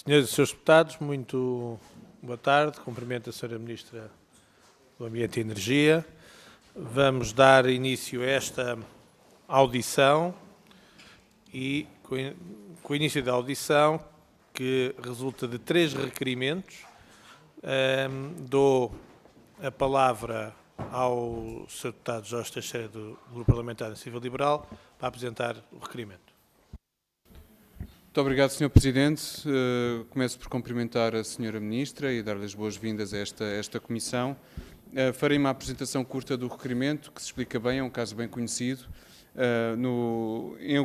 Senhoras e senhores deputados, muito boa tarde. Cumprimento a Sra. Ministra do Ambiente e Energia. Vamos dar início a esta audição e, com o início da audição, que resulta de 3 requerimentos, dou a palavra ao Sr. Deputado Jorge Teixeira, do Grupo Parlamentar da Iniciativa Liberal, para apresentar o requerimento. Muito obrigado, Sr. Presidente. Começo por cumprimentar a Sra. Ministra e dar-lhe as boas-vindas a esta comissão. Farei uma apresentação curta do requerimento, que se explica bem, é um caso bem conhecido. Em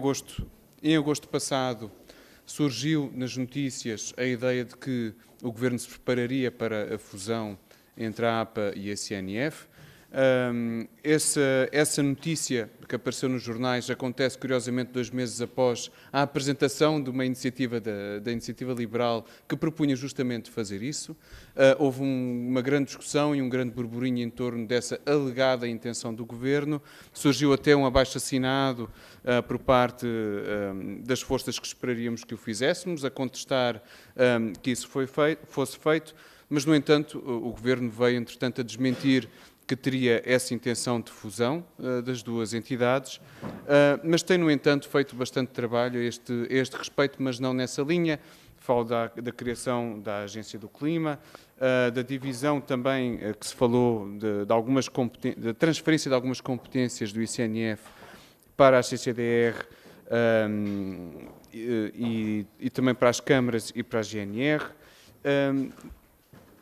agosto passado, surgiu nas notícias a ideia de que o Governo se prepararia para a fusão entre a APA e a CNF. Essa notícia que apareceu nos jornais acontece, curiosamente, 2 meses após a apresentação de uma iniciativa da Iniciativa Liberal que propunha justamente fazer isso. Houve uma grande discussão e um grande burburinho em torno dessa alegada intenção do Governo. Surgiu até um abaixo-assinado por parte das forças que esperaríamos que o fizéssemos, a contestar que isso fosse feito, mas, no entanto, o Governo veio, entretanto, a desmentir que teria essa intenção de fusão das duas entidades, mas tem, no entanto, feito bastante trabalho a este respeito, mas não nessa linha. Falo da criação da Agência do Clima, da divisão também que se falou da transferência de algumas competências do ICNF para a CCDR e também para as câmaras e para a GNR.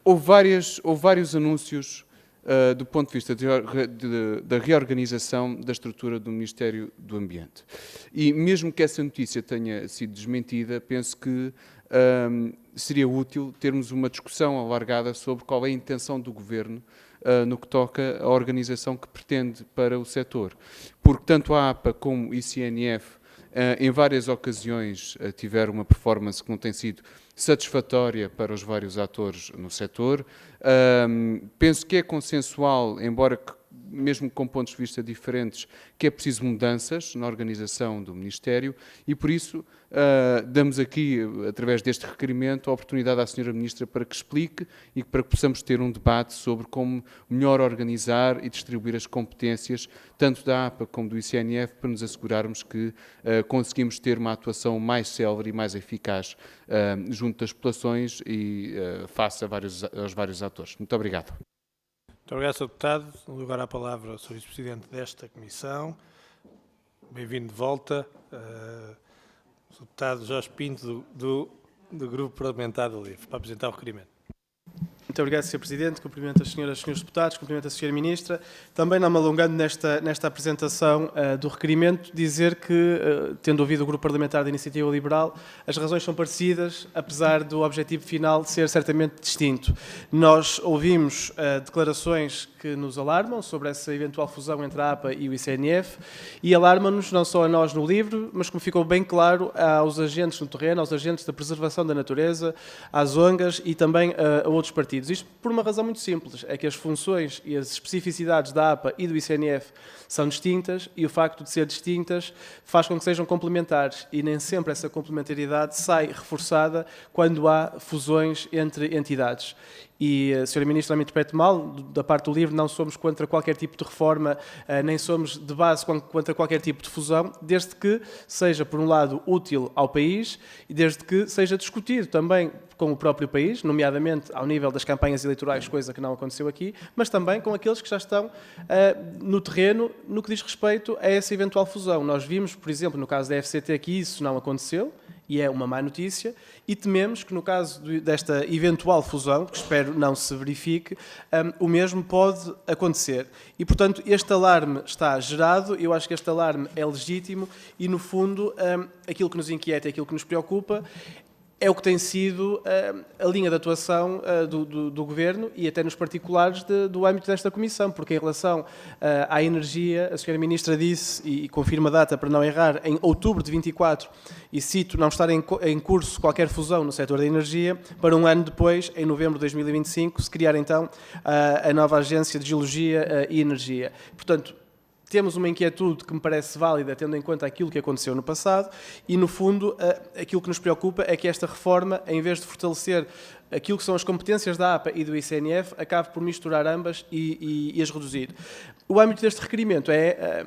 Houve vários anúncios do ponto de vista da reorganização da estrutura do Ministério do Ambiente. E mesmo que essa notícia tenha sido desmentida, penso que seria útil termos uma discussão alargada sobre qual é a intenção do Governo no que toca à organização que pretende para o setor. Porque tanto a APA como o ICNF, em várias ocasiões, tiveram uma performance que não tem sido satisfatória para os vários atores no setor. Penso que é consensual, embora mesmo com pontos de vista diferentes, que é preciso mudanças na organização do Ministério e, por isso, damos aqui, através deste requerimento, a oportunidade à Sra. Ministra para que explique e para que possamos ter um debate sobre como melhor organizar e distribuir as competências, tanto da APA como do ICNF, para nos assegurarmos que conseguimos ter uma atuação mais célere e mais eficaz junto das populações e face aos vários atores. Muito obrigado. Muito obrigado, Sr. Deputado. Dou agora a palavra ao Sr. Vice-Presidente desta Comissão. Bem-vindo de volta. Sr. Deputado Jorge Pinto, do Grupo Parlamentar do LIVRE, para apresentar o requerimento. Muito obrigado, Sr. Presidente. Cumprimento as senhoras e senhores deputados, cumprimento a Sra. Ministra. Também, não me alongando nesta apresentação do requerimento, dizer que, tendo ouvido o Grupo Parlamentar da Iniciativa Liberal, as razões são parecidas, apesar do objetivo final ser certamente distinto. Nós ouvimos declarações que nos alarmam sobre essa eventual fusão entre a APA e o ICNF e alarmam-nos não só a nós no LIVRE, mas como ficou bem claro aos agentes no terreno, aos agentes da preservação da natureza, às ONGs e também a outros partidos. Isto por uma razão muito simples, é que as funções e as especificidades da APA e do ICNF são distintas e o facto de ser distintas faz com que sejam complementares e nem sempre essa complementaridade sai reforçada quando há fusões entre entidades. E a Sra. Ministra não me interprete mal, da parte do LIVRE não somos contra qualquer tipo de reforma, nem somos de base contra qualquer tipo de fusão, desde que seja, por um lado, útil ao país e desde que seja discutido também com o próprio país, nomeadamente ao nível das campanhas eleitorais, coisa que não aconteceu aqui, mas também com aqueles que já estão no terreno no que diz respeito a essa eventual fusão. Nós vimos, por exemplo, no caso da FCT, que isso não aconteceu, e é uma má notícia, e tememos que no caso desta eventual fusão, que espero não se verifique, o mesmo pode acontecer. E, portanto, este alarme está gerado, eu acho que este alarme é legítimo e, no fundo, aquilo que nos inquieta, aquilo que nos preocupa, é o que tem sido a linha de atuação do Governo e até nos particulares do âmbito desta Comissão, porque em relação à energia, a Sra. Ministra disse, e confirma a data para não errar, em outubro de 24, e cito, não estar em curso qualquer fusão no setor da energia, para um ano depois, em novembro de 2025, se criar então a nova Agência de Geologia e Energia. Portanto, temos uma inquietude que me parece válida, tendo em conta aquilo que aconteceu no passado, e, no fundo, aquilo que nos preocupa é que esta reforma, em vez de fortalecer aquilo que são as competências da APA e do ICNF, acabe por misturar ambas e as reduzir. O âmbito deste requerimento é...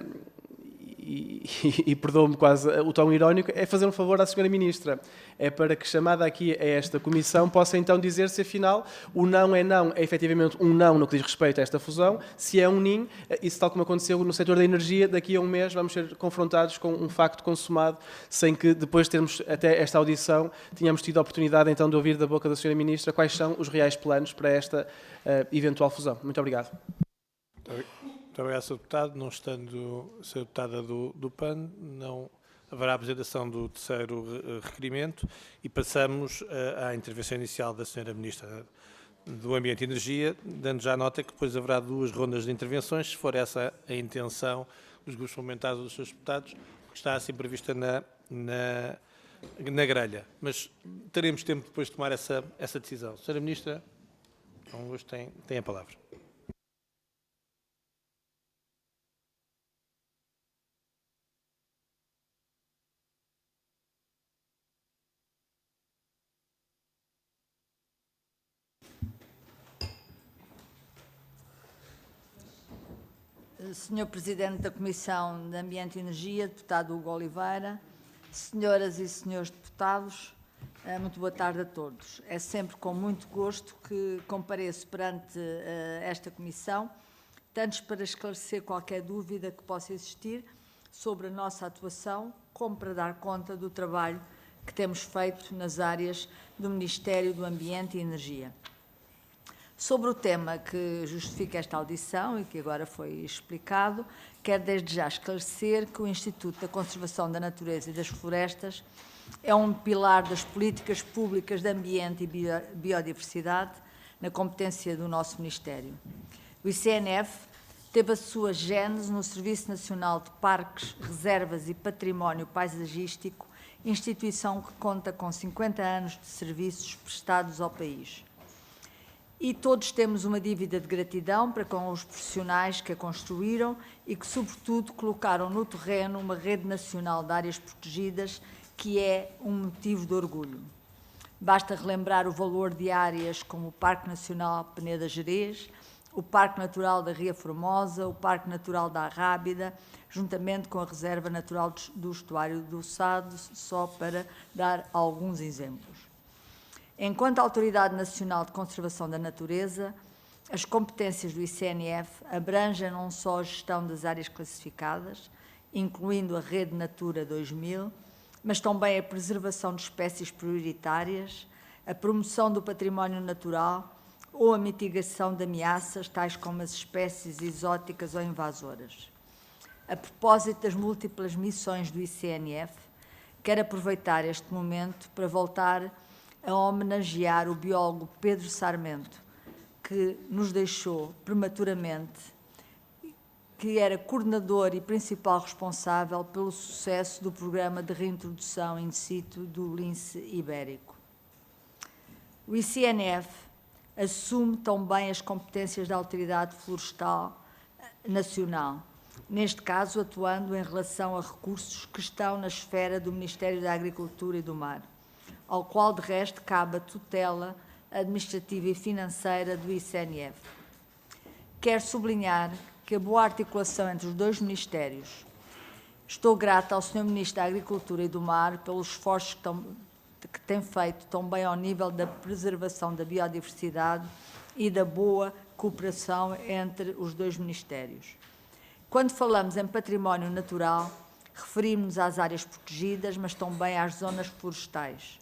E perdoe-me quase o tom irónico, é fazer um favor à Sra. Ministra. É para que, chamada aqui a esta comissão, possa então dizer se, afinal, o não, é efetivamente um não no que diz respeito a esta fusão, se é um nim, e se, tal como aconteceu no setor da energia, daqui a um mês vamos ser confrontados com um facto consumado, sem que, depois de termos até esta audição, tínhamos tido a oportunidade então de ouvir da boca da Sra. Ministra quais são os reais planos para esta eventual fusão. Muito obrigado. Muito obrigado, Sr. Deputado. Não estando a Sra. Deputada do PAN, não haverá apresentação do terceiro requerimento e passamos à intervenção inicial da Sra. Ministra do Ambiente e Energia, dando já nota que depois haverá 2 rondas de intervenções, se for essa a intenção dos grupos parlamentares ou dos seus deputados, que está assim prevista na grelha. Mas teremos tempo depois de tomar essa decisão. Sra. Ministra, hoje tem a palavra. Senhor Presidente da Comissão de Ambiente e Energia, Deputado Hugo Oliveira, senhoras e senhores deputados, muito boa tarde a todos. É sempre com muito gosto que compareço perante esta Comissão, tanto para esclarecer qualquer dúvida que possa existir sobre a nossa atuação, como para dar conta do trabalho que temos feito nas áreas do Ministério do Ambiente e Energia. Sobre o tema que justifica esta audição e que agora foi explicado, quero desde já esclarecer que o Instituto da Conservação da Natureza e das Florestas é um pilar das políticas públicas de ambiente e biodiversidade na competência do nosso Ministério. O ICNF teve a sua gênese no Serviço Nacional de Parques, Reservas e Património Paisagístico, instituição que conta com 50 anos de serviços prestados ao país. E todos temos uma dívida de gratidão para com os profissionais que a construíram e que, sobretudo, colocaram no terreno uma rede nacional de áreas protegidas que é um motivo de orgulho. Basta relembrar o valor de áreas como o Parque Nacional Peneda Gerês, o Parque Natural da Ria Formosa, o Parque Natural da Arrábida, juntamente com a Reserva Natural do Estuário do Sado, só para dar alguns exemplos. Enquanto Autoridade Nacional de Conservação da Natureza, as competências do ICNF abrangem não só a gestão das áreas classificadas, incluindo a Rede Natura 2000, mas também a preservação de espécies prioritárias, a promoção do património natural ou a mitigação de ameaças, tais como as espécies exóticas ou invasoras. A propósito das múltiplas missões do ICNF, quero aproveitar este momento para voltar a homenagear o biólogo Pedro Sarmento, que nos deixou prematuramente, que era coordenador e principal responsável pelo sucesso do programa de reintrodução in situ do lince ibérico. O ICNF assume também as competências da Autoridade Florestal Nacional, neste caso atuando em relação a recursos que estão na esfera do Ministério da Agricultura e do Mar, ao qual, de resto, cabe a tutela administrativa e financeira do ICNF. Quero sublinhar que a boa articulação entre os 2 ministérios. Estou grata ao Sr. Ministro da Agricultura e do Mar pelos esforços que tem feito também ao nível da preservação da biodiversidade e da boa cooperação entre os 2 ministérios. Quando falamos em património natural, referimos-nos às áreas protegidas, mas também às zonas florestais.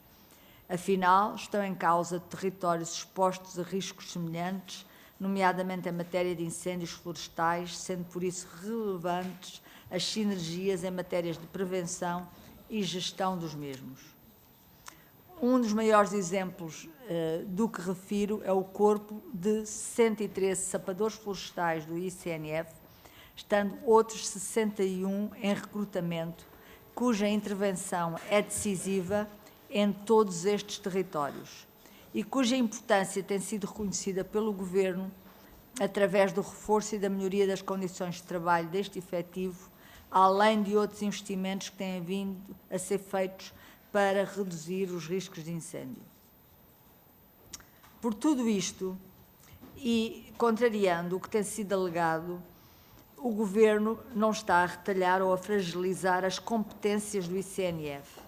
Afinal, estão em causa territórios expostos a riscos semelhantes, nomeadamente em matéria de incêndios florestais, sendo por isso relevantes as sinergias em matérias de prevenção e gestão dos mesmos. Um dos maiores exemplos do que refiro é o corpo de 113 sapadores florestais do ICNF, estando outros 61 em recrutamento, cuja intervenção é decisiva em todos estes territórios e cuja importância tem sido reconhecida pelo Governo através do reforço e da melhoria das condições de trabalho deste efetivo, além de outros investimentos que têm vindo a ser feitos para reduzir os riscos de incêndio. Por tudo isto, e contrariando o que tem sido alegado, o Governo não está a retalhar ou a fragilizar as competências do ICNF.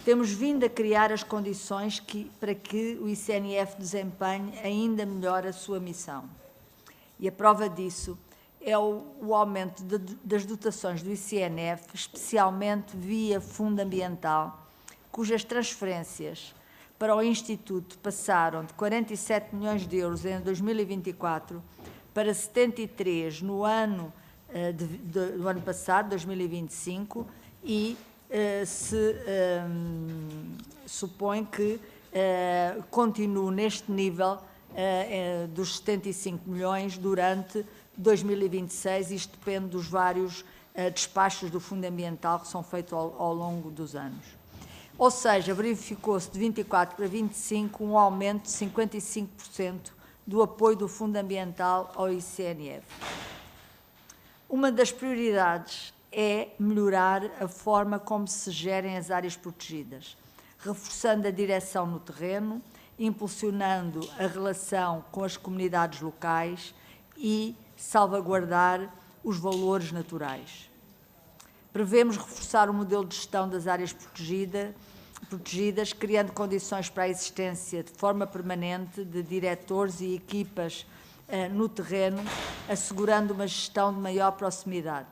Temos vindo a criar as condições para que o ICNF desempenhe ainda melhor a sua missão. E a prova disso é o aumento das dotações do ICNF, especialmente via Fundo Ambiental, cujas transferências para o Instituto passaram de 47 milhões de euros em 2024 para 73 no ano do ano passado, 2025, e se supõe que continue neste nível dos 75 milhões durante 2026, isto depende dos vários despachos do Fundo Ambiental que são feitos ao longo dos anos. Ou seja, verificou-se de 24 para 25 um aumento de 55% do apoio do Fundo Ambiental ao ICNF. Uma das prioridades é melhorar a forma como se gerem as áreas protegidas, reforçando a direção no terreno, impulsionando a relação com as comunidades locais e salvaguardar os valores naturais. Prevemos reforçar o modelo de gestão das áreas protegidas, criando condições para a existência de forma permanente de diretores e equipas no terreno, assegurando uma gestão de maior proximidade.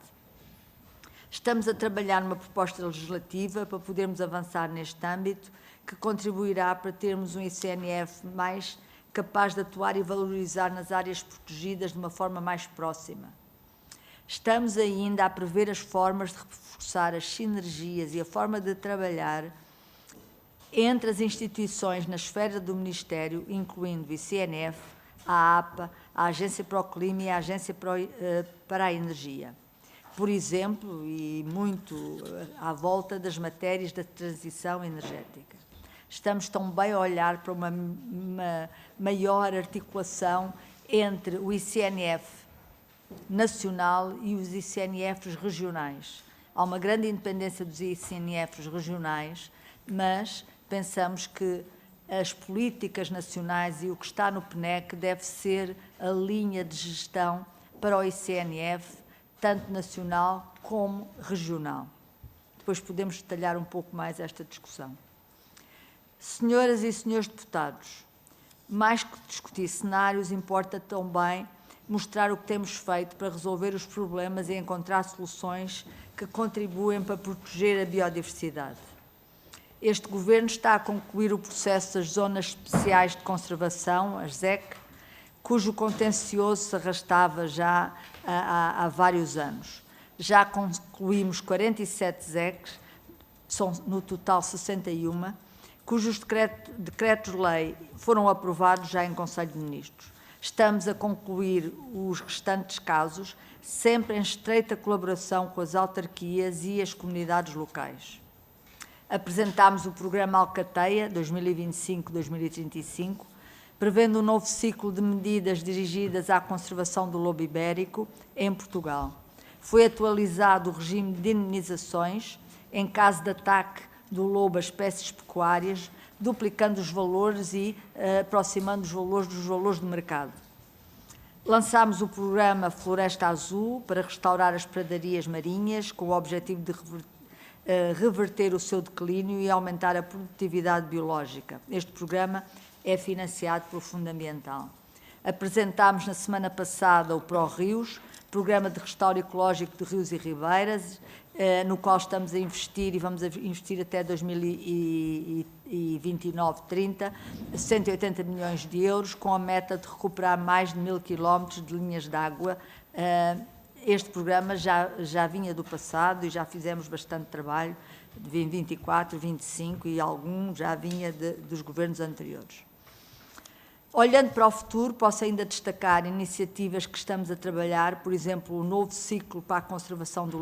Estamos a trabalhar numa proposta legislativa para podermos avançar neste âmbito, que contribuirá para termos um ICNF mais capaz de atuar e valorizar nas áreas protegidas de uma forma mais próxima. Estamos ainda a prever as formas de reforçar as sinergias e a forma de trabalhar entre as instituições na esfera do Ministério, incluindo o ICNF, a APA, a Agência para o Clima e a Agência para a Energia. Por exemplo, e muito à volta das matérias da transição energética. Estamos também a olhar para uma maior articulação entre o ICNF nacional e os ICNFs regionais. Há uma grande independência dos ICNFs regionais, mas pensamos que as políticas nacionais e o que está no PNEC deve ser a linha de gestão para o ICNF, tanto nacional como regional. Depois podemos detalhar um pouco mais esta discussão. Senhoras e senhores deputados, mais que discutir cenários, importa também mostrar o que temos feito para resolver os problemas e encontrar soluções que contribuem para proteger a biodiversidade. Este Governo está a concluir o processo das Zonas Especiais de Conservação, as ZEC, cujo contencioso se arrastava já há vários anos. Já concluímos 47 ZECs, são no total 61, cujos decretos-lei foram aprovados já em Conselho de Ministros. Estamos a concluir os restantes casos, sempre em estreita colaboração com as autarquias e as comunidades locais. Apresentámos o programa Alcateia 2025-2035, prevendo um novo ciclo de medidas dirigidas à conservação do lobo ibérico em Portugal. Foi atualizado o regime de indemnizações em caso de ataque do lobo a espécies pecuárias, duplicando os valores e aproximando os valores dos valores do mercado. Lançámos o programa Floresta Azul para restaurar as pradarias marinhas, com o objetivo de reverter o seu declínio e aumentar a produtividade biológica. Este programa é financiado pelo Fundo Ambiental. Apresentámos na semana passada o ProRios, Programa de Restauro Ecológico de Rios e Ribeiras, no qual estamos a investir e vamos a investir até 2029-30, 180 milhões de euros, com a meta de recuperar mais de 1000 quilómetros de linhas de água. Este programa já vinha do passado e já fizemos bastante trabalho, de 24, 25 e algum já vinha dos governos anteriores. Olhando para o futuro, posso ainda destacar iniciativas que estamos a trabalhar, por exemplo, o novo ciclo para a conservação do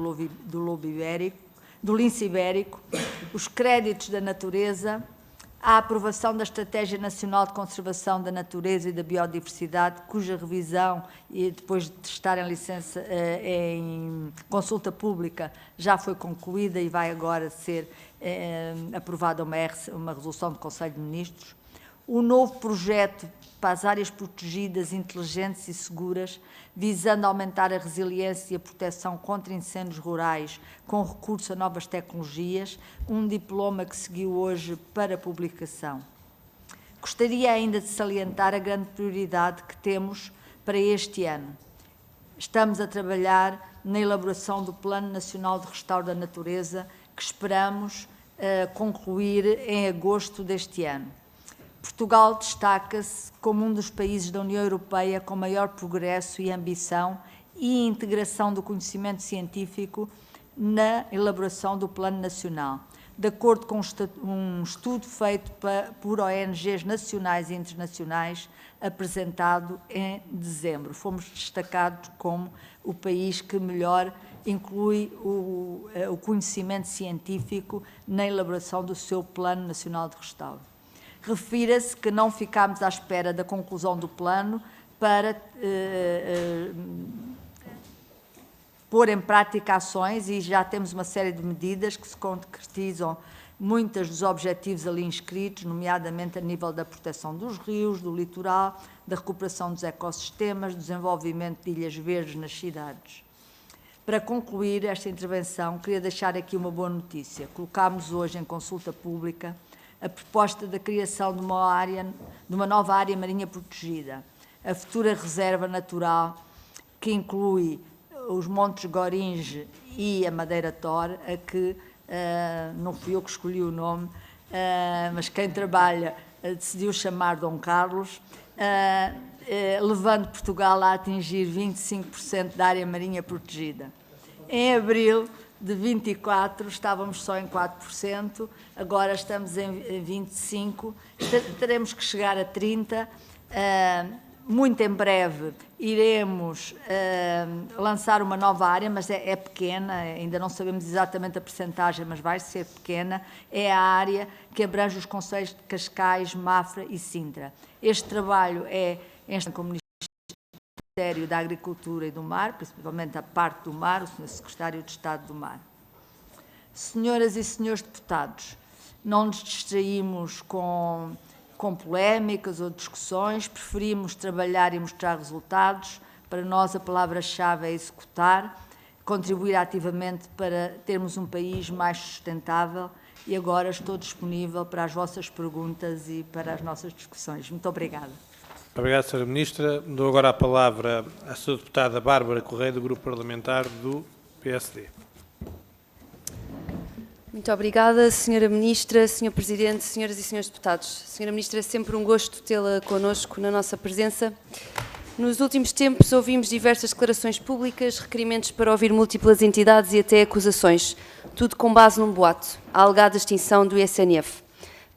lince ibérico, os créditos da natureza, a aprovação da Estratégia Nacional de Conservação da Natureza e da Biodiversidade, cuja revisão, e depois de estar em consulta pública, já foi concluída e vai agora ser aprovada uma resolução do Conselho de Ministros. O novo projeto para as áreas protegidas, inteligentes e seguras, visando aumentar a resiliência e a proteção contra incêndios rurais com recurso a novas tecnologias, um diploma que seguiu hoje para publicação. Gostaria ainda de salientar a grande prioridade que temos para este ano. Estamos a trabalhar na elaboração do Plano Nacional de Restauro da Natureza, que esperamos concluir em agosto deste ano. Portugal destaca-se como um dos países da União Europeia com maior progresso e ambição e integração do conhecimento científico na elaboração do Plano Nacional. De acordo com um estudo feito por ONGs nacionais e internacionais, apresentado em dezembro. Fomos destacados como o país que melhor inclui o conhecimento científico na elaboração do seu Plano Nacional de Restauro. Refira-se que não ficámos à espera da conclusão do plano para pôr em prática ações, e já temos uma série de medidas que se concretizam muitos dos objetivos ali inscritos, nomeadamente a nível da proteção dos rios, do litoral, da recuperação dos ecossistemas, do desenvolvimento de ilhas verdes nas cidades. Para concluir esta intervenção, queria deixar aqui uma boa notícia. Colocámos hoje em consulta pública a proposta da criação de uma nova área marinha protegida, a futura reserva natural, que inclui os Montes Goringe e a Madeira Tor, a que não fui eu que escolhi o nome, mas quem trabalha decidiu chamar Dom Carlos, levando Portugal a atingir 25% da área marinha protegida. Em abril de 24 estávamos só em 4%, agora estamos em 25%, teremos que chegar a 30%. Muito em breve iremos lançar uma nova área, mas é pequena, ainda não sabemos exatamente a percentagem, mas vai ser pequena. É a área que abrange os concelhos de Cascais, Mafra e Sintra. Este trabalho é com o Ministério da Agricultura e do Mar, principalmente a parte do mar, o Sr. Secretário de Estado do Mar. Senhoras e senhores deputados, não nos distraímos com polémicas ou discussões, preferimos trabalhar e mostrar resultados. Para nós a palavra-chave é executar, contribuir ativamente para termos um país mais sustentável, e agora estou disponível para as vossas perguntas e para as nossas discussões. Muito obrigada. Obrigado, Sra. Ministra. Dou agora a palavra à Sra. Deputada Bárbara Correia, do Grupo Parlamentar do PSD. Muito obrigada, Sra. Ministra, Sr. Presidente, Senhoras e Senhores Deputados. Sra. Ministra, é sempre um gosto tê-la connosco na nossa presença. Nos últimos tempos ouvimos diversas declarações públicas, requerimentos para ouvir múltiplas entidades e até acusações, tudo com base num boato, a alegada extinção do ISNF.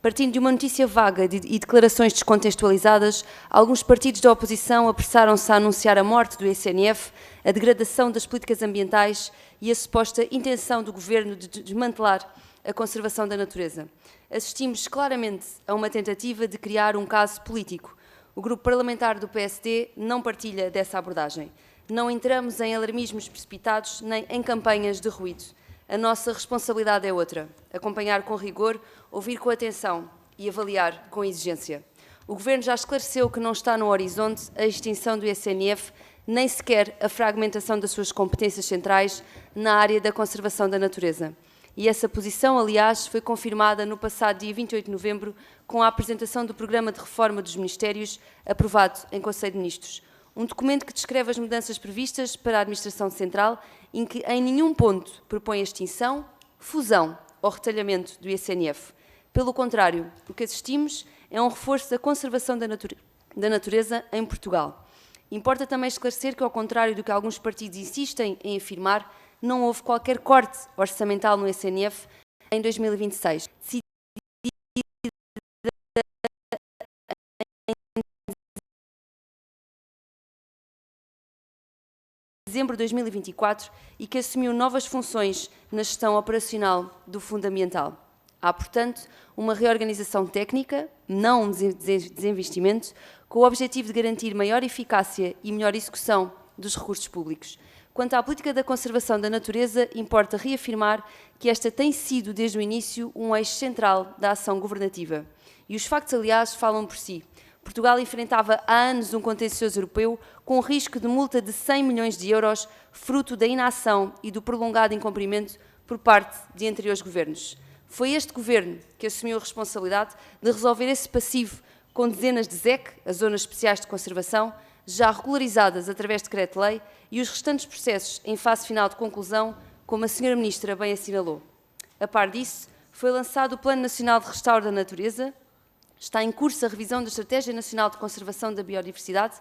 Partindo de uma notícia vaga e declarações descontextualizadas, alguns partidos da oposição apressaram-se a anunciar a morte do ISNF, a degradação das políticas ambientais e a suposta intenção do Governo de desmantelar a conservação da natureza. Assistimos claramente a uma tentativa de criar um caso político. O Grupo Parlamentar do PSD não partilha dessa abordagem. Não entramos em alarmismos precipitados nem em campanhas de ruído. A nossa responsabilidade é outra: acompanhar com rigor, ouvir com atenção e avaliar com exigência. O Governo já esclareceu que não está no horizonte a extinção do ISNF, nem sequer a fragmentação das suas competências centrais na área da conservação da natureza. E essa posição, aliás, foi confirmada no passado dia 28 de novembro com a apresentação do Programa de Reforma dos Ministérios, aprovado em Conselho de Ministros. Um documento que descreve as mudanças previstas para a Administração Central, em que em nenhum ponto propõe a extinção, fusão ou retalhamento do ISNF. Pelo contrário, o que assistimos é um reforço da conservação da natureza em Portugal. Importa também esclarecer que, ao contrário do que alguns partidos insistem em afirmar, não houve qualquer corte orçamental no ISNF em 2026. Dezembro de 2024 e que assumiu novas funções na gestão operacional do Fundo Ambiental. Há, portanto, uma reorganização técnica, não um desinvestimento, com o objetivo de garantir maior eficácia e melhor execução dos recursos públicos. Quanto à política da conservação da natureza, importa reafirmar que esta tem sido, desde o início, um eixo central da ação governativa. E os factos, aliás, falam por si. Portugal enfrentava há anos um contencioso europeu com risco de multa de 100 milhões de euros, fruto da inação e do prolongado incumprimento por parte de anteriores governos. Foi este governo que assumiu a responsabilidade de resolver esse passivo com dezenas de ZEC, as Zonas Especiais de Conservação, já regularizadas através de decreto-lei, e os restantes processos em fase final de conclusão, como a Sra. Ministra bem assinalou. A par disso, foi lançado o Plano Nacional de Restauro da Natureza, está em curso a revisão da Estratégia Nacional de Conservação da Biodiversidade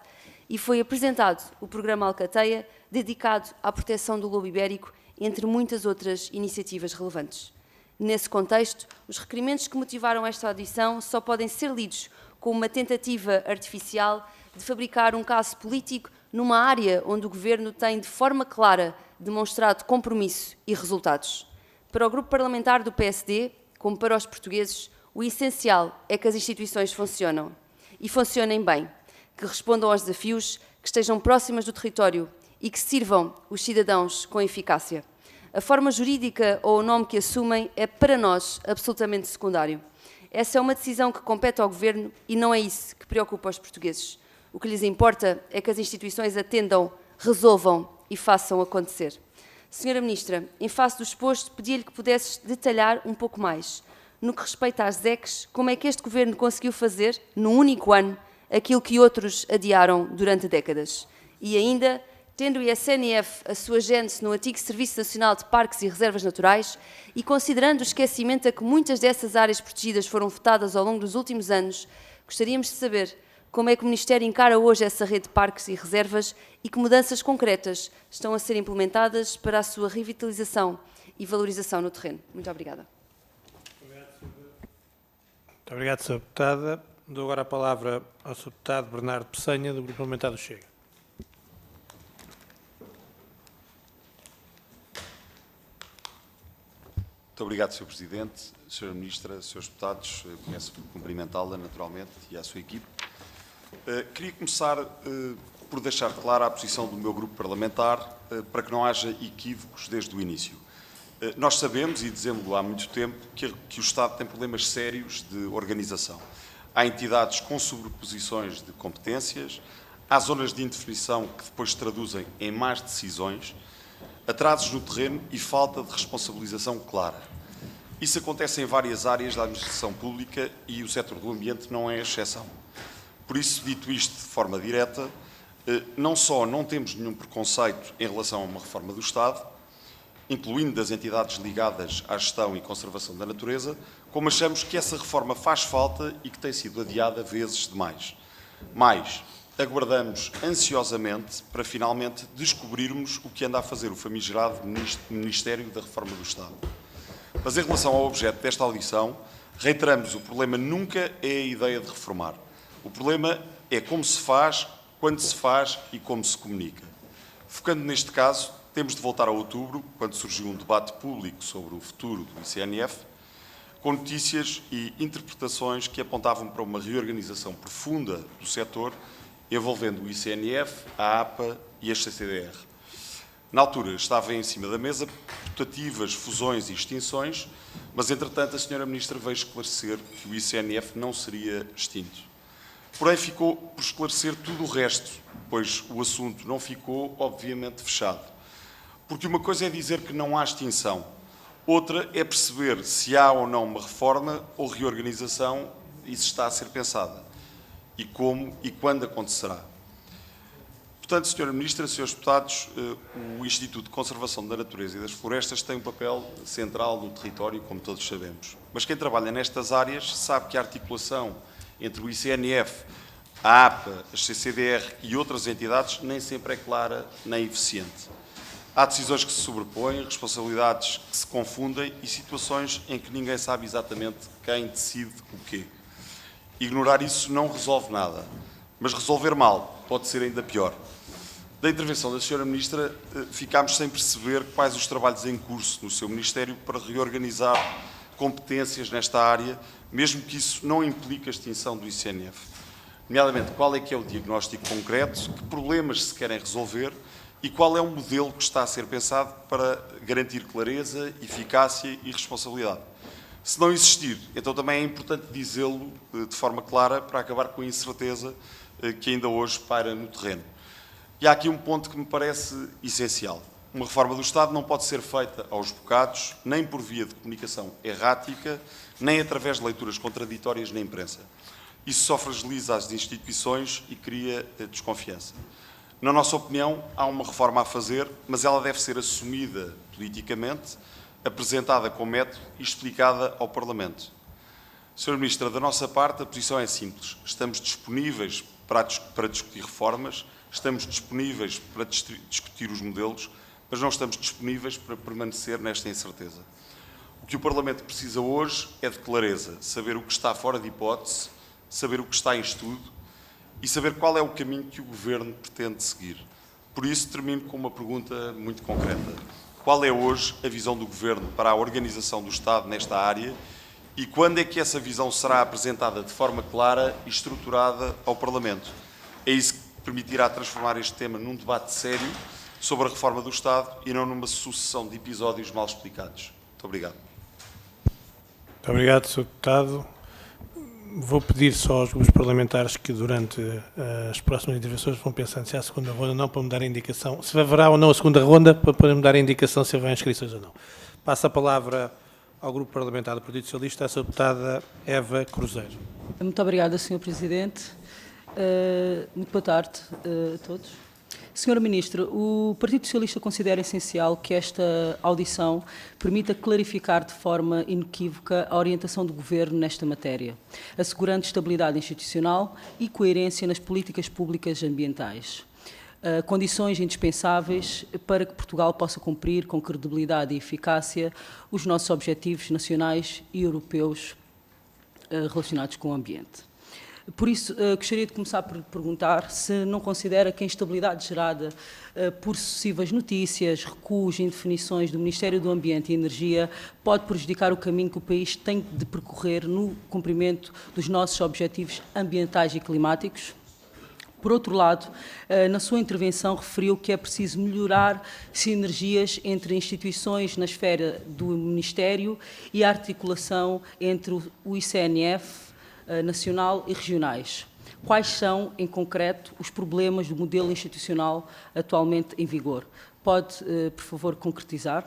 e foi apresentado o Programa Alcateia, dedicado à proteção do lobo ibérico, entre muitas outras iniciativas relevantes. Nesse contexto, os requerimentos que motivaram esta audição só podem ser lidos como uma tentativa artificial de fabricar um caso político numa área onde o Governo tem, de forma clara, demonstrado compromisso e resultados. Para o Grupo Parlamentar do PSD, como para os portugueses, o essencial é que as instituições funcionem, e funcionem bem, que respondam aos desafios, que estejam próximas do território e que sirvam os cidadãos com eficácia. A forma jurídica ou o nome que assumem é, para nós, absolutamente secundário. Essa é uma decisão que compete ao Governo e não é isso que preocupa os portugueses. O que lhes importa é que as instituições atendam, resolvam e façam acontecer. Senhora Ministra, em face do exposto, pedia-lhe que pudesse detalhar um pouco mais. No que respeita às ZECs, como é que este Governo conseguiu fazer, num único ano, aquilo que outros adiaram durante décadas? E ainda, tendo o ICNF a sua gênese no antigo Serviço Nacional de Parques e Reservas Naturais e considerando o esquecimento a que muitas dessas áreas protegidas foram votadas ao longo dos últimos anos, gostaríamos de saber como é que o Ministério encara hoje essa rede de parques e reservas e que mudanças concretas estão a ser implementadas para a sua revitalização e valorização no terreno. Muito obrigada. Muito obrigado, Sra. Deputada. Dou agora a palavra ao Sr. Deputado Bernardo Pessanha, do Grupo Parlamentar do Chega. Muito obrigado, Sr. Presidente, Sra. Ministra, Srs. Deputados. Começo por cumprimentá-la, naturalmente, e à sua equipe. Queria começar por deixar clara a posição do meu grupo parlamentar para que não haja equívocos desde o início. Nós sabemos, e dizemos-lo há muito tempo, que o Estado tem problemas sérios de organização. Há entidades com sobreposições de competências, há zonas de indefinição que depois se traduzem em más decisões, atrasos no terreno e falta de responsabilização clara. Isso acontece em várias áreas da administração pública e o setor do ambiente não é exceção. Por isso, dito isto de forma direta, não só não temos nenhum preconceito em relação a uma reforma do Estado, incluindo das entidades ligadas à gestão e conservação da natureza, como achamos que essa reforma faz falta e que tem sido adiada vezes demais. Mais, aguardamos ansiosamente para finalmente descobrirmos o que anda a fazer o famigerado Ministério da Reforma do Estado. Mas em relação ao objeto desta audição, reiteramos, o problema nunca é a ideia de reformar. O problema é como se faz, quando se faz e como se comunica. Focando neste caso, temos de voltar a outubro, quando surgiu um debate público sobre o futuro do ICNF, com notícias e interpretações que apontavam para uma reorganização profunda do setor, envolvendo o ICNF, a APA e a CCDR. Na altura estava em cima da mesa putativas fusões e extinções, mas entretanto a Sra. Ministra veio esclarecer que o ICNF não seria extinto. Porém ficou por esclarecer tudo o resto, pois o assunto não ficou obviamente fechado. Porque uma coisa é dizer que não há extinção, outra é perceber se há ou não uma reforma ou reorganização e se está a ser pensada, e como e quando acontecerá. Portanto, Sra. Ministra, Srs. Deputados, o Instituto de Conservação da Natureza e das Florestas tem um papel central no território, como todos sabemos. Mas quem trabalha nestas áreas sabe que a articulação entre o ICNF, a APA, a CCDR e outras entidades nem sempre é clara nem eficiente. Há decisões que se sobrepõem, responsabilidades que se confundem e situações em que ninguém sabe exatamente quem decide o quê. Ignorar isso não resolve nada, mas resolver mal pode ser ainda pior. Da intervenção da Sra. Ministra, ficámos sem perceber quais os trabalhos em curso no seu Ministério para reorganizar competências nesta área, mesmo que isso não implique a extinção do ICNF. Nomeadamente, qual é que é o diagnóstico concreto, que problemas se querem resolver e qual é o modelo que está a ser pensado para garantir clareza, eficácia e responsabilidade. Se não existir, então também é importante dizê-lo de forma clara para acabar com a incerteza que ainda hoje paira no terreno. E há aqui um ponto que me parece essencial. Uma reforma do Estado não pode ser feita aos bocados, nem por via de comunicação errática, nem através de leituras contraditórias na imprensa. Isso só fragiliza as instituições e cria desconfiança. Na nossa opinião, há uma reforma a fazer, mas ela deve ser assumida politicamente, apresentada com método e explicada ao Parlamento. Sra. Ministra, da nossa parte, a posição é simples. Estamos disponíveis para discutir reformas, estamos disponíveis para discutir os modelos, mas não estamos disponíveis para permanecer nesta incerteza. O que o Parlamento precisa hoje é de clareza, saber o que está fora de hipótese, saber o que está em estudo e saber qual é o caminho que o Governo pretende seguir. Por isso, termino com uma pergunta muito concreta. Qual é hoje a visão do Governo para a organização do Estado nesta área e quando é que essa visão será apresentada de forma clara e estruturada ao Parlamento? É isso que permitirá transformar este tema num debate sério sobre a reforma do Estado e não numa sucessão de episódios mal explicados. Muito obrigado. Muito obrigado, Sr. Deputado. Vou pedir só aos grupos parlamentares que durante as próximas intervenções vão pensando se há a segunda ronda ou não, para me dar a indicação, se haverá ou não a segunda ronda, para me dar a indicação se haverá inscrições ou não. Passo a palavra ao grupo parlamentar do Partido Socialista, a Sra. Deputada Eva Cruzeiro. Muito obrigada, Sr. Presidente. Muito boa tarde a todos. Sra. Ministra, o Partido Socialista considera essencial que esta audição permita clarificar de forma inequívoca a orientação do Governo nesta matéria, assegurando estabilidade institucional e coerência nas políticas públicas ambientais. Condições indispensáveis para que Portugal possa cumprir com credibilidade e eficácia os nossos objetivos nacionais e europeus relacionados com o ambiente. Por isso, gostaria de começar por perguntar se não considera que a instabilidade gerada por sucessivas notícias, recuos e indefinições do Ministério do Ambiente e Energia pode prejudicar o caminho que o país tem de percorrer no cumprimento dos nossos objetivos ambientais e climáticos. Por outro lado, na sua intervenção referiu que é preciso melhorar sinergias entre instituições na esfera do Ministério e a articulação entre o ICNF nacional e regionais. Quais são, em concreto, os problemas do modelo institucional atualmente em vigor? Pode, por favor, concretizar?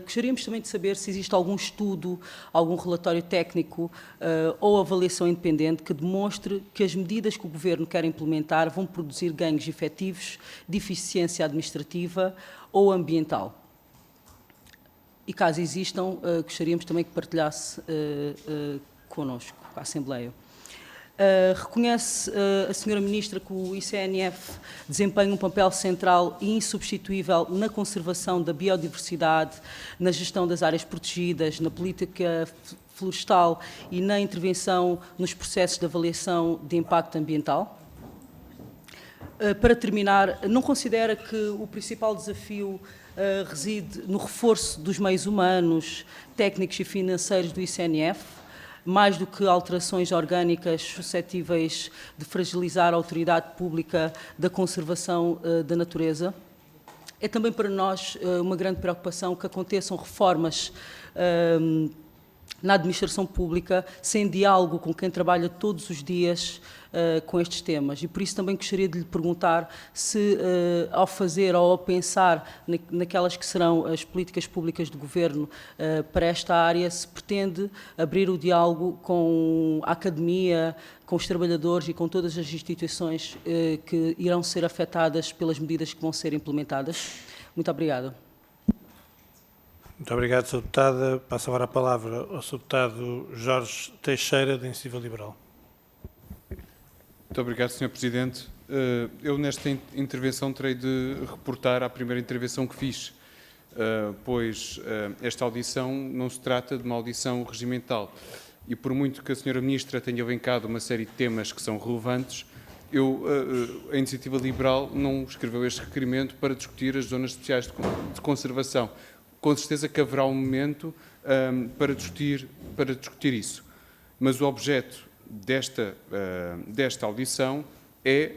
Gostaríamos também de saber se existe algum estudo, algum relatório técnico ou avaliação independente que demonstre que as medidas que o Governo quer implementar vão produzir ganhos efetivos de eficiência administrativa ou ambiental. E caso existam, gostaríamos também que partilhasse connosco, a Assembleia. Reconhece a Sra. Ministra que o ICNF desempenha um papel central e insubstituível na conservação da biodiversidade, na gestão das áreas protegidas, na política florestal e na intervenção nos processos de avaliação de impacto ambiental? Para terminar, não considera que o principal desafio reside no reforço dos meios humanos, técnicos e financeiros do ICNF, mais do que alterações orgânicas suscetíveis de fragilizar a autoridade pública da conservação da natureza? É também para nós uma grande preocupação que aconteçam reformas na administração pública sem diálogo com quem trabalha todos os dias com estes temas. E por isso também gostaria de lhe perguntar se, ao fazer ou ao pensar naquelas que serão as políticas públicas do Governo para esta área, se pretende abrir o diálogo com a academia, com os trabalhadores e com todas as instituições que irão ser afetadas pelas medidas que vão ser implementadas. Muito obrigada. Muito obrigado, Sra. Deputada. Passo agora a palavra ao Sr. Deputado Jorge Teixeira, da Iniciativa Liberal. Muito obrigado, Sr. Presidente. Eu, nesta intervenção, terei de reportar à primeira intervenção que fiz, pois esta audição não se trata de uma audição regimental. E por muito que a Sra. Ministra tenha elencado uma série de temas que são relevantes, a Iniciativa Liberal não escreveu este requerimento para discutir as zonas especiais de conservação. Com certeza que haverá um momento para discutir isso. Mas o objeto desta audição é,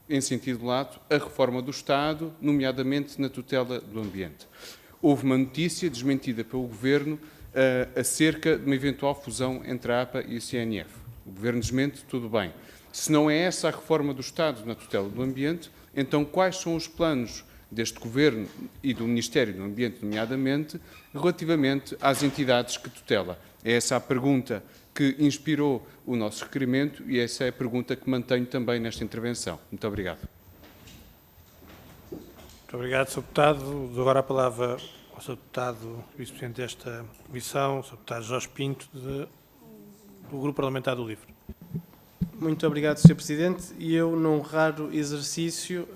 em sentido lato, a reforma do Estado, nomeadamente na tutela do ambiente. Houve uma notícia desmentida pelo Governo acerca de uma eventual fusão entre a APA e o CNF. O Governo desmente, tudo bem. Se não é essa a reforma do Estado na tutela do ambiente, então quais são os planos deste Governo e do Ministério do Ambiente, nomeadamente, relativamente às entidades que tutela? É essa a pergunta que inspirou o nosso requerimento e essa é a pergunta que mantenho também nesta intervenção. Muito obrigado. Muito obrigado, Sr. Deputado. Dou agora a palavra ao Sr. Deputado Vice-Presidente desta Comissão, Sr. Deputado Jorge Pinto, do Grupo Parlamentar do LIVRE. Muito obrigado, Sr. Presidente. E eu, num raro exercício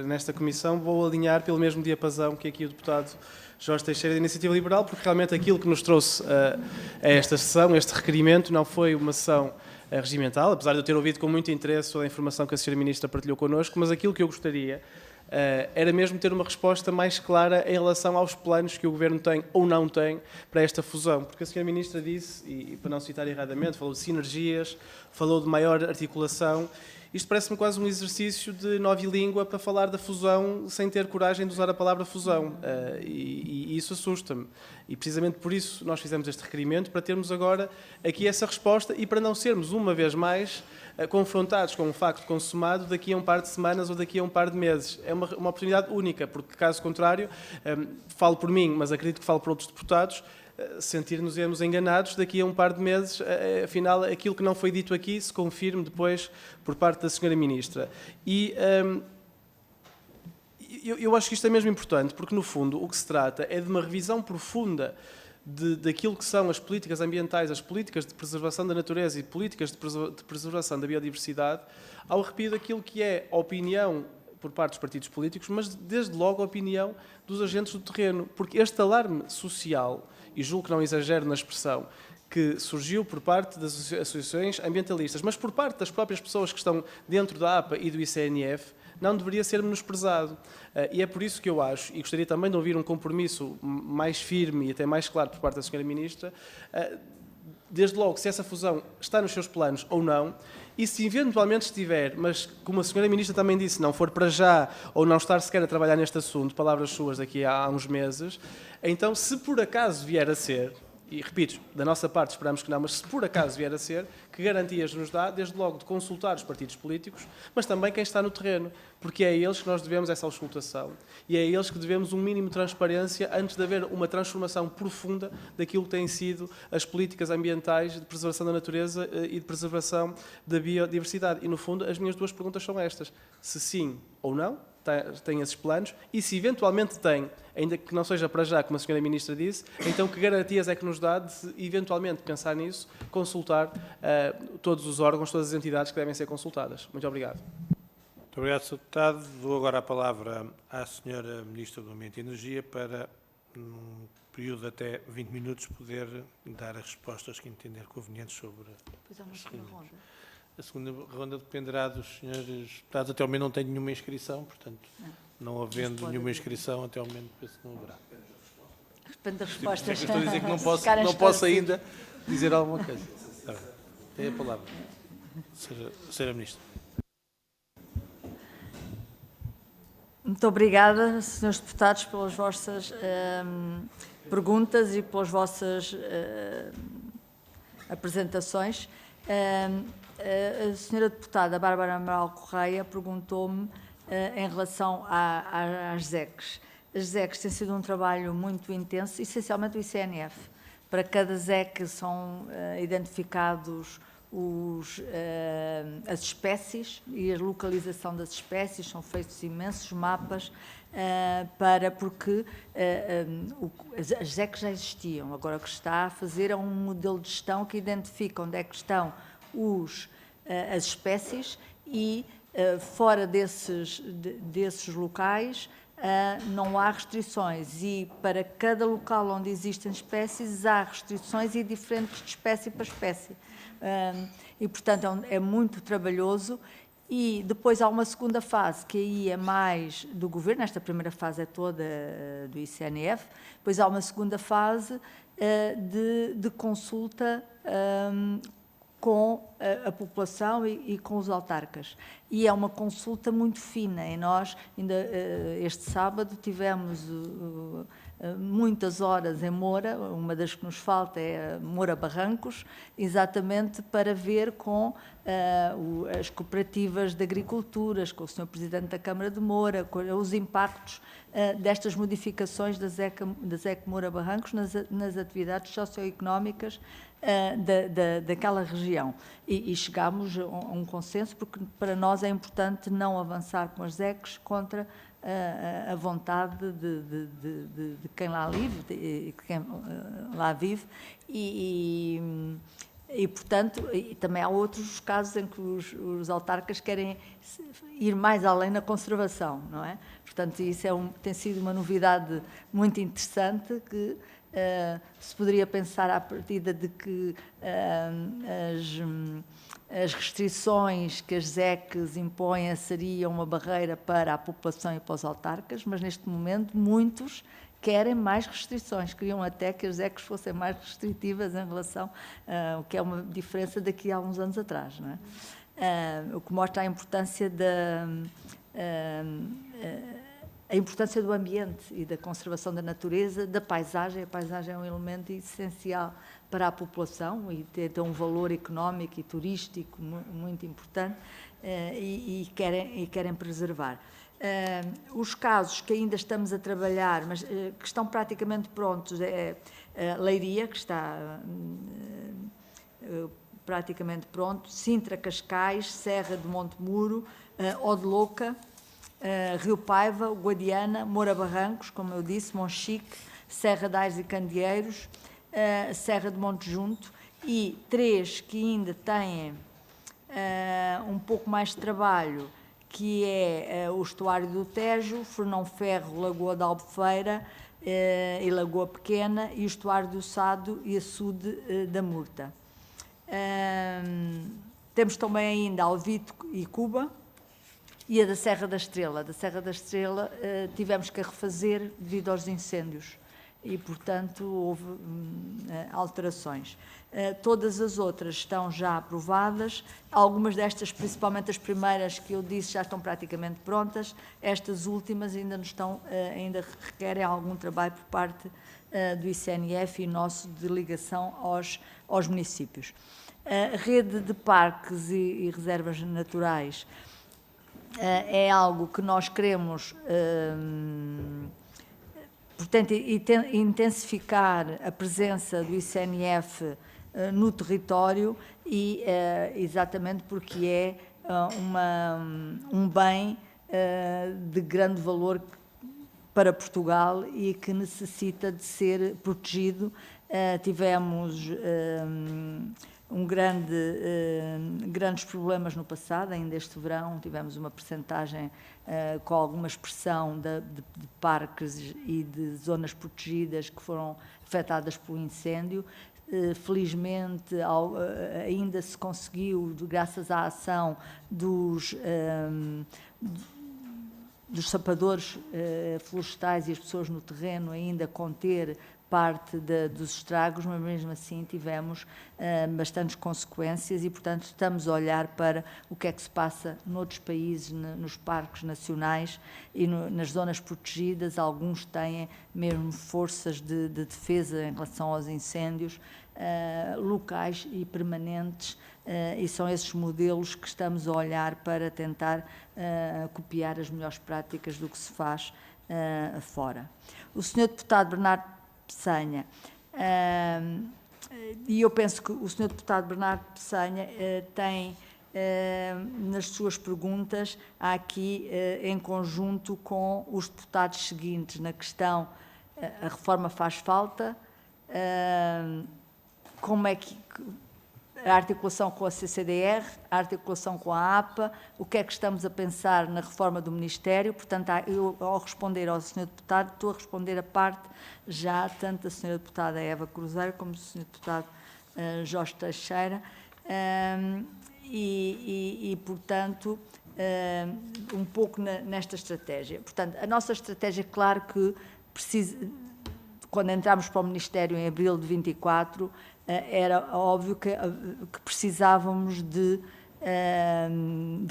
nesta Comissão, vou alinhar pelo mesmo diapasão que aqui o deputado Jorge Teixeira da Iniciativa Liberal, porque realmente aquilo que nos trouxe a esta sessão, este requerimento, não foi uma sessão regimental, apesar de eu ter ouvido com muito interesse toda a informação que a Sra. Ministra partilhou connosco, mas aquilo que eu gostaria era mesmo ter uma resposta mais clara em relação aos planos que o Governo tem ou não tem para esta fusão. Porque a Sra. Ministra disse, e para não citar erradamente, falou de sinergias, falou de maior articulação. Isto parece-me quase um exercício de novilíngua para falar da fusão sem ter coragem de usar a palavra fusão. E isso assusta-me. E precisamente por isso nós fizemos este requerimento, para termos agora aqui essa resposta e para não sermos, uma vez mais, confrontados com um facto consumado daqui a um par de semanas ou daqui a um par de meses. É uma oportunidade única, porque, caso contrário, falo por mim, mas acredito que falo por outros deputados, sentir-nos enganados daqui a um par de meses, afinal, aquilo que não foi dito aqui se confirme depois por parte da Sra. Ministra. E eu acho que isto é mesmo importante, porque, no fundo, o que se trata é de uma revisão profunda daquilo que são as políticas ambientais, as políticas de preservação da natureza e políticas de preservação da biodiversidade, ao arrepio daquilo que é a opinião por parte dos partidos políticos, mas desde logo a opinião dos agentes do terreno, porque este alarme social, e julgo que não exagero na expressão, que surgiu por parte das associações ambientalistas, mas por parte das próprias pessoas que estão dentro da APA e do ICNF, não deveria ser menosprezado. E é por isso que eu acho, e gostaria também de ouvir um compromisso mais firme e até mais claro por parte da Sra. Ministra, desde logo, se essa fusão está nos seus planos ou não, e se eventualmente estiver, mas como a Sra. Ministra também disse, não for para já ou não estar sequer a trabalhar neste assunto, palavras suas daqui a uns meses, então, se por acaso vier a ser, e repito, da nossa parte esperamos que não, mas se por acaso vier a ser, que garantias nos dá, desde logo, de consultar os partidos políticos, mas também quem está no terreno, porque é a eles que nós devemos essa auscultação e é a eles que devemos um mínimo de transparência antes de haver uma transformação profunda daquilo que têm sido as políticas ambientais de preservação da natureza e de preservação da biodiversidade. E, no fundo, as minhas duas perguntas são estas: se sim ou não tem esses planos, e se eventualmente tem, ainda que não seja para já, como a Sra. Ministra disse, então que garantias é que nos dá de, eventualmente, pensar nisso, consultar todos os órgãos, todas as entidades que devem ser consultadas. Muito obrigado. Muito obrigado, Sr. Deputado. Dou agora a palavra à Sra. Ministra do Ambiente e Energia para, num período de até 20 minutos, poder dar as respostas que entender convenientes sobre... Depois há uma segunda ronda. A segunda ronda dependerá dos senhores deputados. Até ao momento não tenho nenhuma inscrição, portanto, não havendo nenhuma inscrição, até ao momento penso que não haverá. Depende das respostas. Estou a dizer que não posso ainda dizer alguma coisa. Tem a palavra, Sra. Ministra. Muito obrigada, senhores deputados, pelas vossas perguntas e pelas vossas apresentações. A senhora deputada Bárbara Amaral Correia perguntou-me em relação às ZECs. As ZECs têm sido um trabalho muito intenso, essencialmente o ICNF. Para cada ZEC são identificados as espécies e a localização das espécies, são feitos imensos mapas, porque as ZECs já existiam. Agora o que está a fazer é um modelo de gestão que identifica onde é que estão as espécies e fora desses locais não há restrições, e para cada local onde existem espécies há restrições e diferentes de espécie para espécie. E, portanto, é muito trabalhoso. E depois há uma segunda fase, que aí é mais do Governo, esta primeira fase é toda do ICNF, depois há uma segunda fase de consulta com a população e com os autarcas. E é uma consulta muito fina, e nós, ainda este sábado, tivemos muitas horas em Moura, uma das que nos falta é Moura Barrancos, exatamente para ver com as cooperativas de agricultura, com o Sr. Presidente da Câmara de Moura, com os impactos destas modificações da ZEC Moura Barrancos nas atividades socioeconómicas daquela região. E chegámos a um consenso, porque para nós é importante não avançar com as ZECs contra a vontade de quem lá vive, e, portanto, e também há outros casos em que os autarcas querem ir mais além na conservação, não é? Portanto, isso tem sido uma novidade muito interessante, que se poderia pensar à partida de que as restrições que as ZECs impõem seriam uma barreira para a população e para os autarcas, mas neste momento muitos querem mais restrições, queriam até que as ZECs fossem mais restritivas em relação o que é uma diferença daqui a uns anos atrás, não é? O que mostra a importância do ambiente e da conservação da natureza, da paisagem. A paisagem é um elemento essencial para a população e tem um valor económico e turístico muito importante, e querem preservar. Os casos que ainda estamos a trabalhar, mas que estão praticamente prontos, é Leiria, que está praticamente pronto, Sintra Cascais, Serra de Montemuro, Odelouca, Rio Paiva, Guadiana, Moura Barrancos, como eu disse, Monchique, Serra de Ais e Candeeiros, Serra de Monte Junto, e 3 que ainda têm um pouco mais de trabalho, que é o Estuário do Tejo, Fernão Ferro, Lagoa da Albufeira e Lagoa Pequena, e o Estuário do Sado e Açude da Murta. Temos também ainda Alvito e Cuba, e a da Serra da Estrela. Da Serra da Estrela tivemos que a refazer devido aos incêndios e, portanto, houve alterações. Todas as outras estão já aprovadas. Algumas destas, principalmente as primeiras que eu disse, já estão praticamente prontas. Estas últimas ainda ainda requerem algum trabalho por parte do ICNF e nosso de ligação aos municípios. A rede de parques e reservas naturais é algo que nós queremos, portanto, intensificar a presença do ICNF no território, e exatamente porque é um bem de grande valor para Portugal e que necessita de ser protegido. Tivemos grandes problemas no passado, ainda este verão tivemos uma percentagem com alguma expressão de parques e de zonas protegidas que foram afetadas pelo incêndio. Felizmente ainda se conseguiu, graças à ação dos sapadores florestais e as pessoas no terreno, ainda conter parte dos estragos, mas mesmo assim tivemos bastantes consequências, e, portanto, estamos a olhar para o que é que se passa noutros países, nos parques nacionais e nas zonas protegidas. Alguns têm mesmo forças de defesa em relação aos incêndios, locais e permanentes, e são esses modelos que estamos a olhar para tentar copiar as melhores práticas do que se faz fora. O Sr. Deputado Bernardo Peçanha, e eu penso que o Sr. Deputado Bernardo Peçanha tem nas suas perguntas aqui em conjunto com os deputados seguintes, na questão a reforma faz falta, como é que a articulação com a CCDR, a articulação com a APA, o que é que estamos a pensar na reforma do Ministério. Portanto, eu, ao responder ao Sr. Deputado, estou a responder a parte já tanto da Sra. Deputada Eva Cruzeiro como do Sr. Deputado Jorge Teixeira, portanto, um pouco nesta estratégia. Portanto, a nossa estratégia, claro que precisa, quando entramos para o Ministério em abril de 24, era óbvio que precisávamos de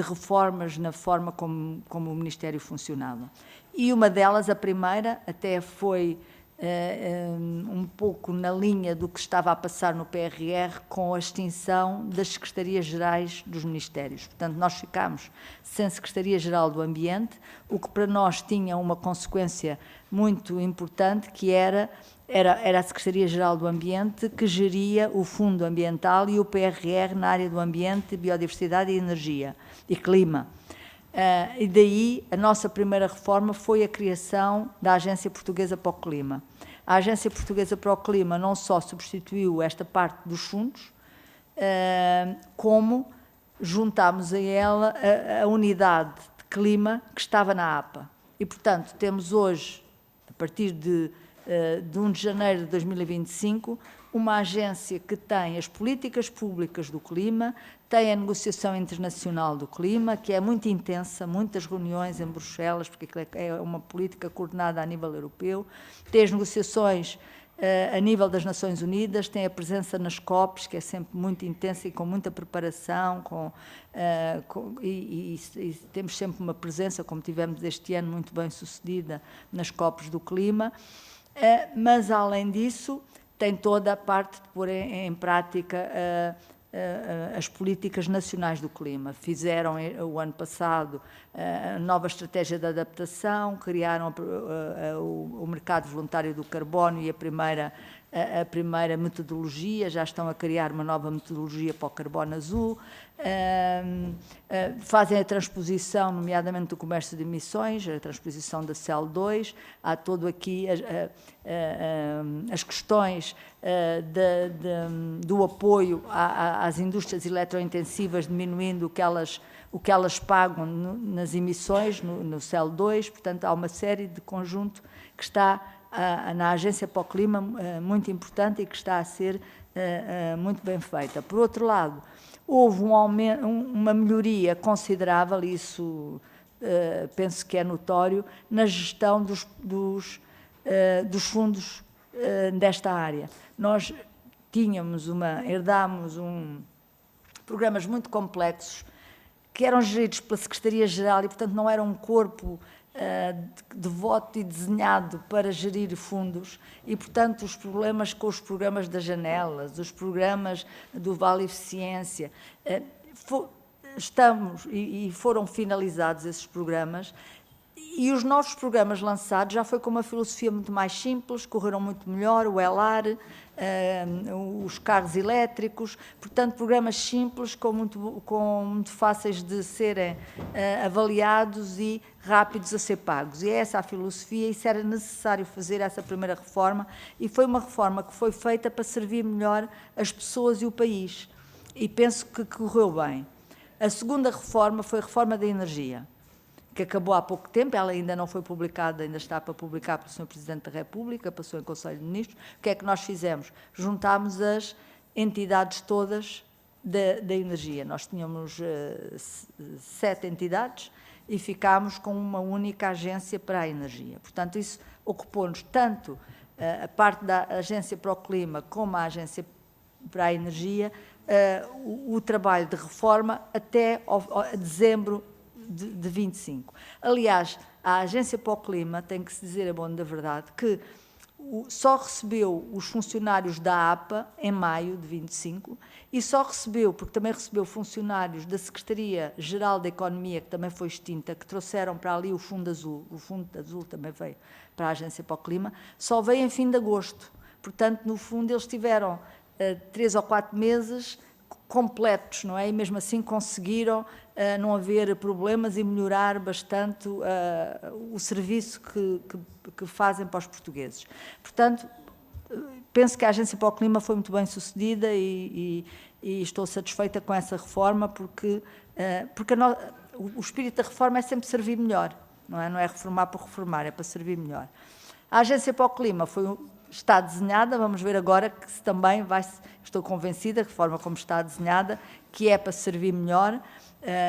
reformas na forma como o Ministério funcionava. E uma delas, a primeira, até foi um pouco na linha do que estava a passar no PRR com a extinção das Secretarias-Gerais dos Ministérios. Portanto, nós ficámos sem Secretaria-Geral do Ambiente, o que para nós tinha uma consequência muito importante, que era a Secretaria-Geral do Ambiente que geria o Fundo Ambiental e o PRR na área do ambiente, biodiversidade e energia e clima. E daí a nossa primeira reforma foi a criação da Agência Portuguesa para o Clima. A Agência Portuguesa para o Clima não só substituiu esta parte dos fundos, como juntámos a ela a unidade de clima que estava na APA. E, portanto, temos hoje, a partir de 1 de janeiro de 2025, uma agência que tem as políticas públicas do clima, tem a negociação internacional do clima, que é muito intensa, muitas reuniões em Bruxelas, porque é uma política coordenada a nível europeu, tem as negociações a nível das Nações Unidas, tem a presença nas COPs, que é sempre muito intensa e com muita preparação, e temos sempre uma presença, como tivemos este ano, muito bem sucedida nas COPs do clima, mas, além disso, tem toda a parte de pôr em prática as políticas nacionais do clima. Fizeram o ano passado a nova estratégia de adaptação, criaram o mercado voluntário do carbono e a primeira metodologia, já estão a criar uma nova metodologia para o carbono azul, fazem a transposição, nomeadamente do comércio de emissões, a transposição da CEL 2, há todo aqui as questões do apoio às indústrias eletrointensivas, diminuindo o que elas pagam nas emissões, no CEL 2, portanto, há uma série de conjunto que está na Agência para o Clima muito importante e que está a ser muito bem feita. Por outro lado, houve uma melhoria considerável, isso penso que é notório, na gestão dos fundos desta área. Nós herdámos programas muito complexos que eram geridos pela Secretaria-Geral e, portanto, não era um corpo devoto e desenhado para gerir fundos e, portanto, os problemas com os programas das janelas, os programas do Vale Eficiência, foram finalizados esses programas e os novos programas lançados já foi com uma filosofia muito mais simples, correram muito melhor, o ELAR, os carros elétricos, portanto, programas simples, muito fáceis de serem avaliados e rápidos a ser pagos. E é essa a filosofia, isso era necessário fazer essa primeira reforma, e foi uma reforma que foi feita para servir melhor as pessoas e o país. E penso que correu bem. A segunda reforma foi a reforma da energia, que acabou há pouco tempo, ela ainda não foi publicada, ainda está para publicar pelo Sr. Presidente da República, passou em Conselho de Ministros. O que é que nós fizemos? Juntámos as entidades todas da energia. Nós tínhamos 7 entidades e ficámos com uma única agência para a energia. Portanto, isso ocupou-nos tanto a parte da Agência para o Clima como a Agência para a Energia, o trabalho de reforma até dezembro de 25. Aliás, a Agência para o Clima, tem que se dizer a bom da verdade, que só recebeu os funcionários da APA em maio de 25 e só recebeu, porque também recebeu funcionários da Secretaria-Geral da Economia, que também foi extinta, que trouxeram para ali o Fundo Azul também veio para a Agência para o Clima, só veio em fim de agosto. Portanto, no fundo, eles tiveram 3 ou 4 meses completos, não é? E mesmo assim conseguiram não haver problemas e melhorar bastante o serviço que fazem para os portugueses. Portanto, penso que a Agência para o Clima foi muito bem sucedida e estou satisfeita com essa reforma porque o espírito da reforma é sempre servir melhor, não é? Não é reformar por reformar, é para servir melhor. A Agência para o Clima está desenhada, vamos ver agora que se também vai, estou convencida, que a forma como está desenhada, que é para servir melhor.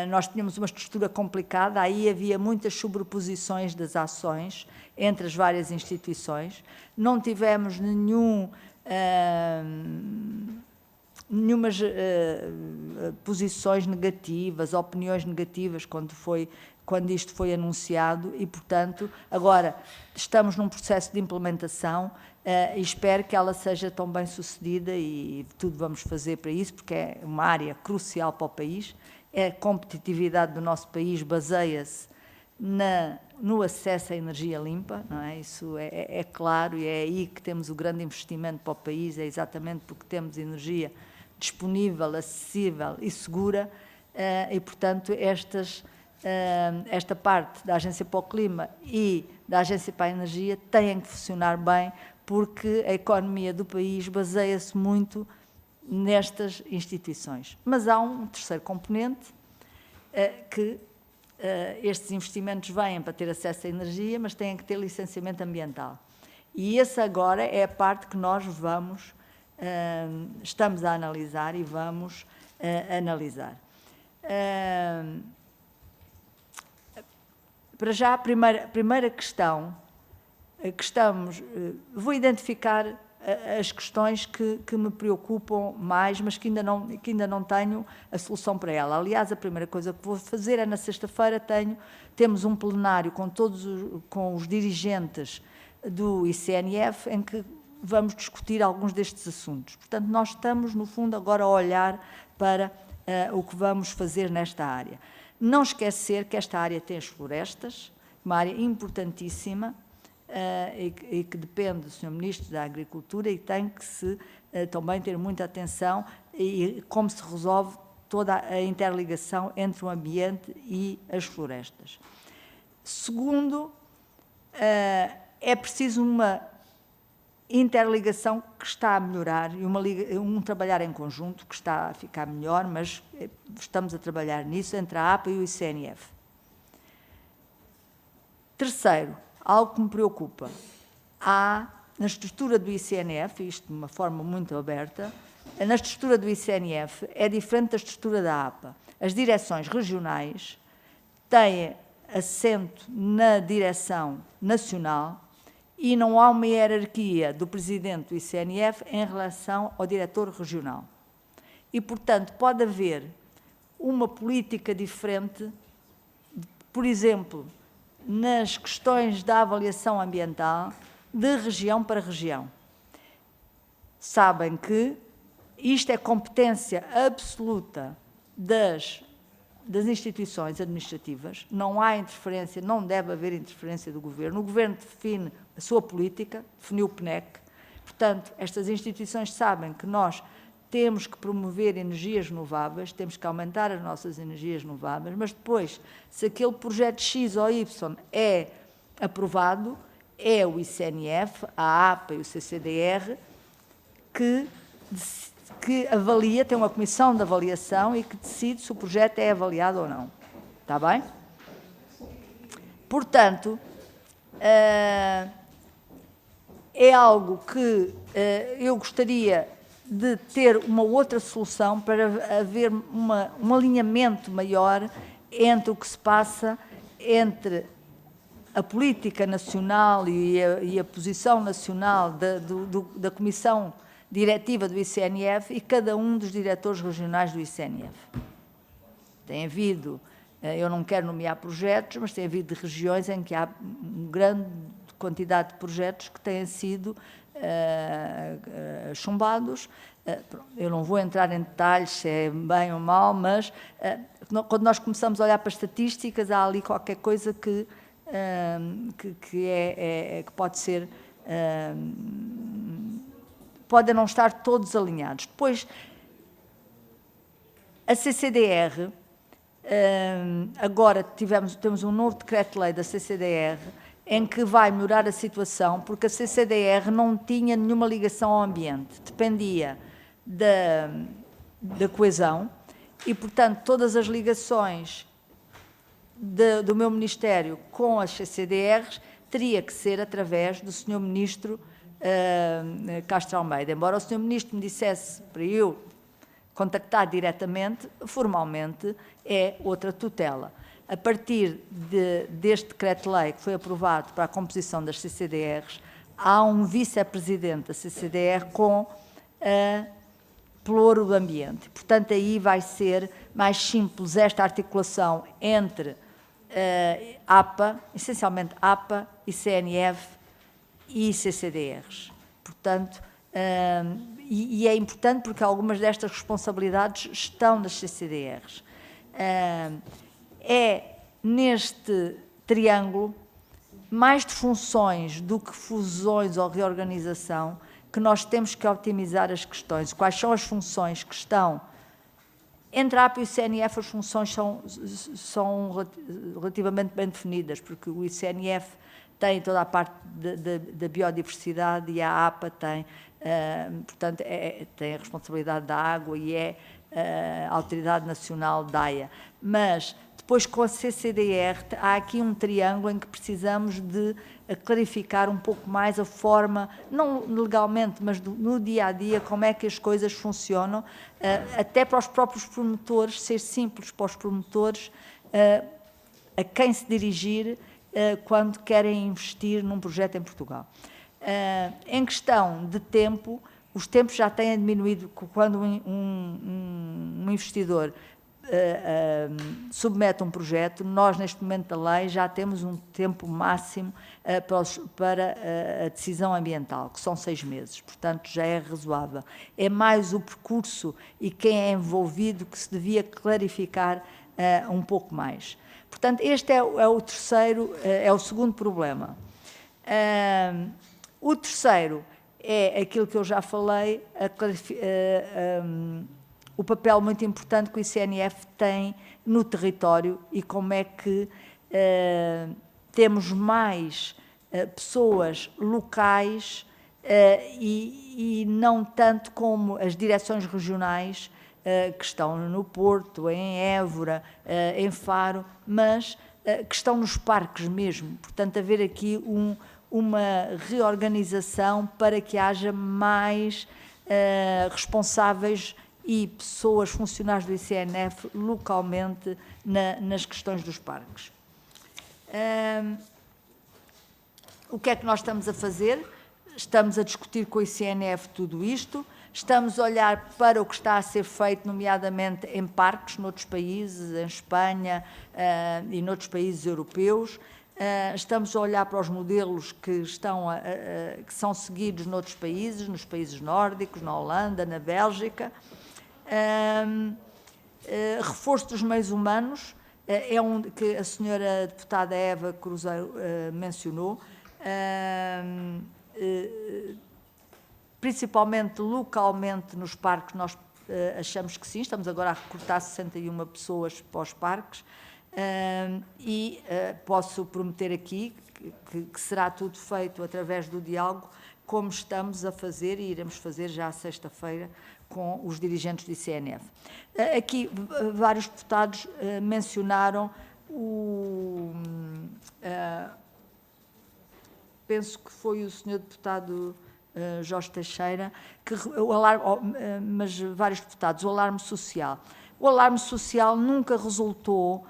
Nós tínhamos uma estrutura complicada, aí havia muitas sobreposições das ações entre as várias instituições, não tivemos nenhumas posições negativas, opiniões negativas quando isto foi anunciado e, portanto, agora estamos num processo de implementação e espero que ela seja tão bem sucedida e tudo vamos fazer para isso, porque é uma área crucial para o país. A competitividade do nosso país baseia-se no acesso à energia limpa, não é? Isso é claro e é aí que temos o grande investimento para o país, é exatamente porque temos energia disponível, acessível e segura e, portanto, esta parte da Agência para o Clima e da Agência para a Energia têm que funcionar bem, porque a economia do país baseia-se muito nestas instituições. Mas há um terceiro componente, que estes investimentos vêm para ter acesso à energia, mas têm que ter licenciamento ambiental. E essa agora é a parte que nós estamos a analisar e vamos analisar. Para já, a primeira questão que vou identificar as questões que me preocupam mais, mas que ainda não tenho a solução para ela. Aliás, a primeira coisa que vou fazer é, na sexta-feira, temos um plenário com os dirigentes do ICNF, em que vamos discutir alguns destes assuntos. Portanto, nós estamos, no fundo, agora a olhar para o que vamos fazer nesta área. Não esquecer que esta área tem as florestas, uma área importantíssima, e que depende do Sr. Ministro da Agricultura e tem que também ter muita atenção e como se resolve toda a interligação entre o ambiente e as florestas. Segundo, é preciso uma interligação que está a melhorar e um trabalhar em conjunto que está a ficar melhor, mas estamos a trabalhar nisso entre a APA e o ICNF. Terceiro, algo que me preocupa, há na estrutura do ICNF, isto de uma forma muito aberta, na estrutura do ICNF é diferente da estrutura da APA. As direções regionais têm assento na direção nacional e não há uma hierarquia do presidente do ICNF em relação ao diretor regional. E, portanto, pode haver uma política diferente, por exemplo, nas questões da avaliação ambiental, de região para região. Sabem que isto é competência absoluta das instituições administrativas, não há interferência, não deve haver interferência do Governo. O Governo define a sua política, definiu o PNEC, portanto, estas instituições sabem que nós temos que promover energias renováveis, temos que aumentar as nossas energias renováveis, mas depois, se aquele projeto X ou Y é aprovado, é o ICNF, a APA e o CCDR que avalia, tem uma comissão de avaliação e que decide se o projeto é avaliado ou não. Está bem? Portanto, é algo que eu gostaria de ter uma outra solução para haver um alinhamento maior entre o que se passa entre a política nacional e a posição nacional da Comissão Diretiva do ICNF e cada um dos diretores regionais do ICNF. Tem havido, eu não quero nomear projetos, mas tem havido regiões em que há uma grande quantidade de projetos que têm sido chumbados. Eu não vou entrar em detalhes se é bem ou mal, mas quando nós começamos a olhar para as estatísticas, há ali qualquer coisa que pode ser, podem não estar todos alinhados. Depois, a CCDR, agora temos um novo decreto-lei da CCDR, em que vai melhorar a situação, porque a CCDR não tinha nenhuma ligação ao ambiente, dependia da coesão e, portanto, todas as ligações do meu Ministério com as CCDRs teria que ser através do Sr. Ministro Castro Almeida. Embora o Sr. Ministro me dissesse para eu contactar diretamente, formalmente é outra tutela. A partir deste decreto-lei que foi aprovado para a composição das CCDRs, há um vice-presidente da CCDR com a ploro do ambiente. Portanto, aí vai ser mais simples esta articulação entre APA, essencialmente APA e CNF e CCDRs. Portanto, e é importante porque algumas destas responsabilidades estão nas CCDRs. É neste triângulo, mais de funções do que fusões ou reorganização, que nós temos que optimizar as questões. Quais são as funções que estão entre a APA e o ICNF? As funções são relativamente bem definidas, porque o ICNF tem toda a parte da biodiversidade e a APA tem, portanto, tem a responsabilidade da água e é a Autoridade Nacional da AIA. Mas depois, com a CCDR, há aqui um triângulo em que precisamos de clarificar um pouco mais a forma, não legalmente, mas no dia-a-dia, como é que as coisas funcionam, até para os próprios promotores, ser simples para os promotores, a quem se dirigir quando querem investir num projeto em Portugal. Em questão de tempo, os tempos já têm diminuído quando um investidor submete um projeto. Nós, neste momento da lei, já temos um tempo máximo para a decisão ambiental, que são 6 meses, portanto já é razoável. É mais o percurso e quem é envolvido que se devia clarificar um pouco mais. Portanto, este é o terceiro, é o segundo problema. O terceiro é aquilo que eu já falei, o papel muito importante que o ICNF tem no território e como é que temos mais pessoas locais e não tanto como as direções regionais que estão no Porto, em Évora, em Faro, mas que estão nos parques mesmo. Portanto, haver aqui uma reorganização para que haja mais responsáveis e pessoas, funcionários do ICNF, localmente nas questões dos parques. O que é que nós estamos a fazer? Estamos a discutir com o ICNF tudo isto, estamos a olhar para o que está a ser feito, nomeadamente em parques, noutros países, em Espanha e noutros países europeus. Estamos a olhar para os modelos que são seguidos noutros países, nos países nórdicos, na Holanda, na Bélgica. Reforço dos meios humanos, é que a senhora deputada Eva Cruzeiro mencionou, principalmente localmente nos parques. Nós achamos que sim, estamos agora a recrutar 61 pessoas para os parques e posso prometer aqui que será tudo feito através do diálogo, como estamos a fazer e iremos fazer já sexta-feira com os dirigentes do ICNF. Aqui vários deputados mencionaram penso que foi o senhor deputado Jorge Teixeira, que o alarme, mas vários deputados, o alarme social. O alarme social nunca resultou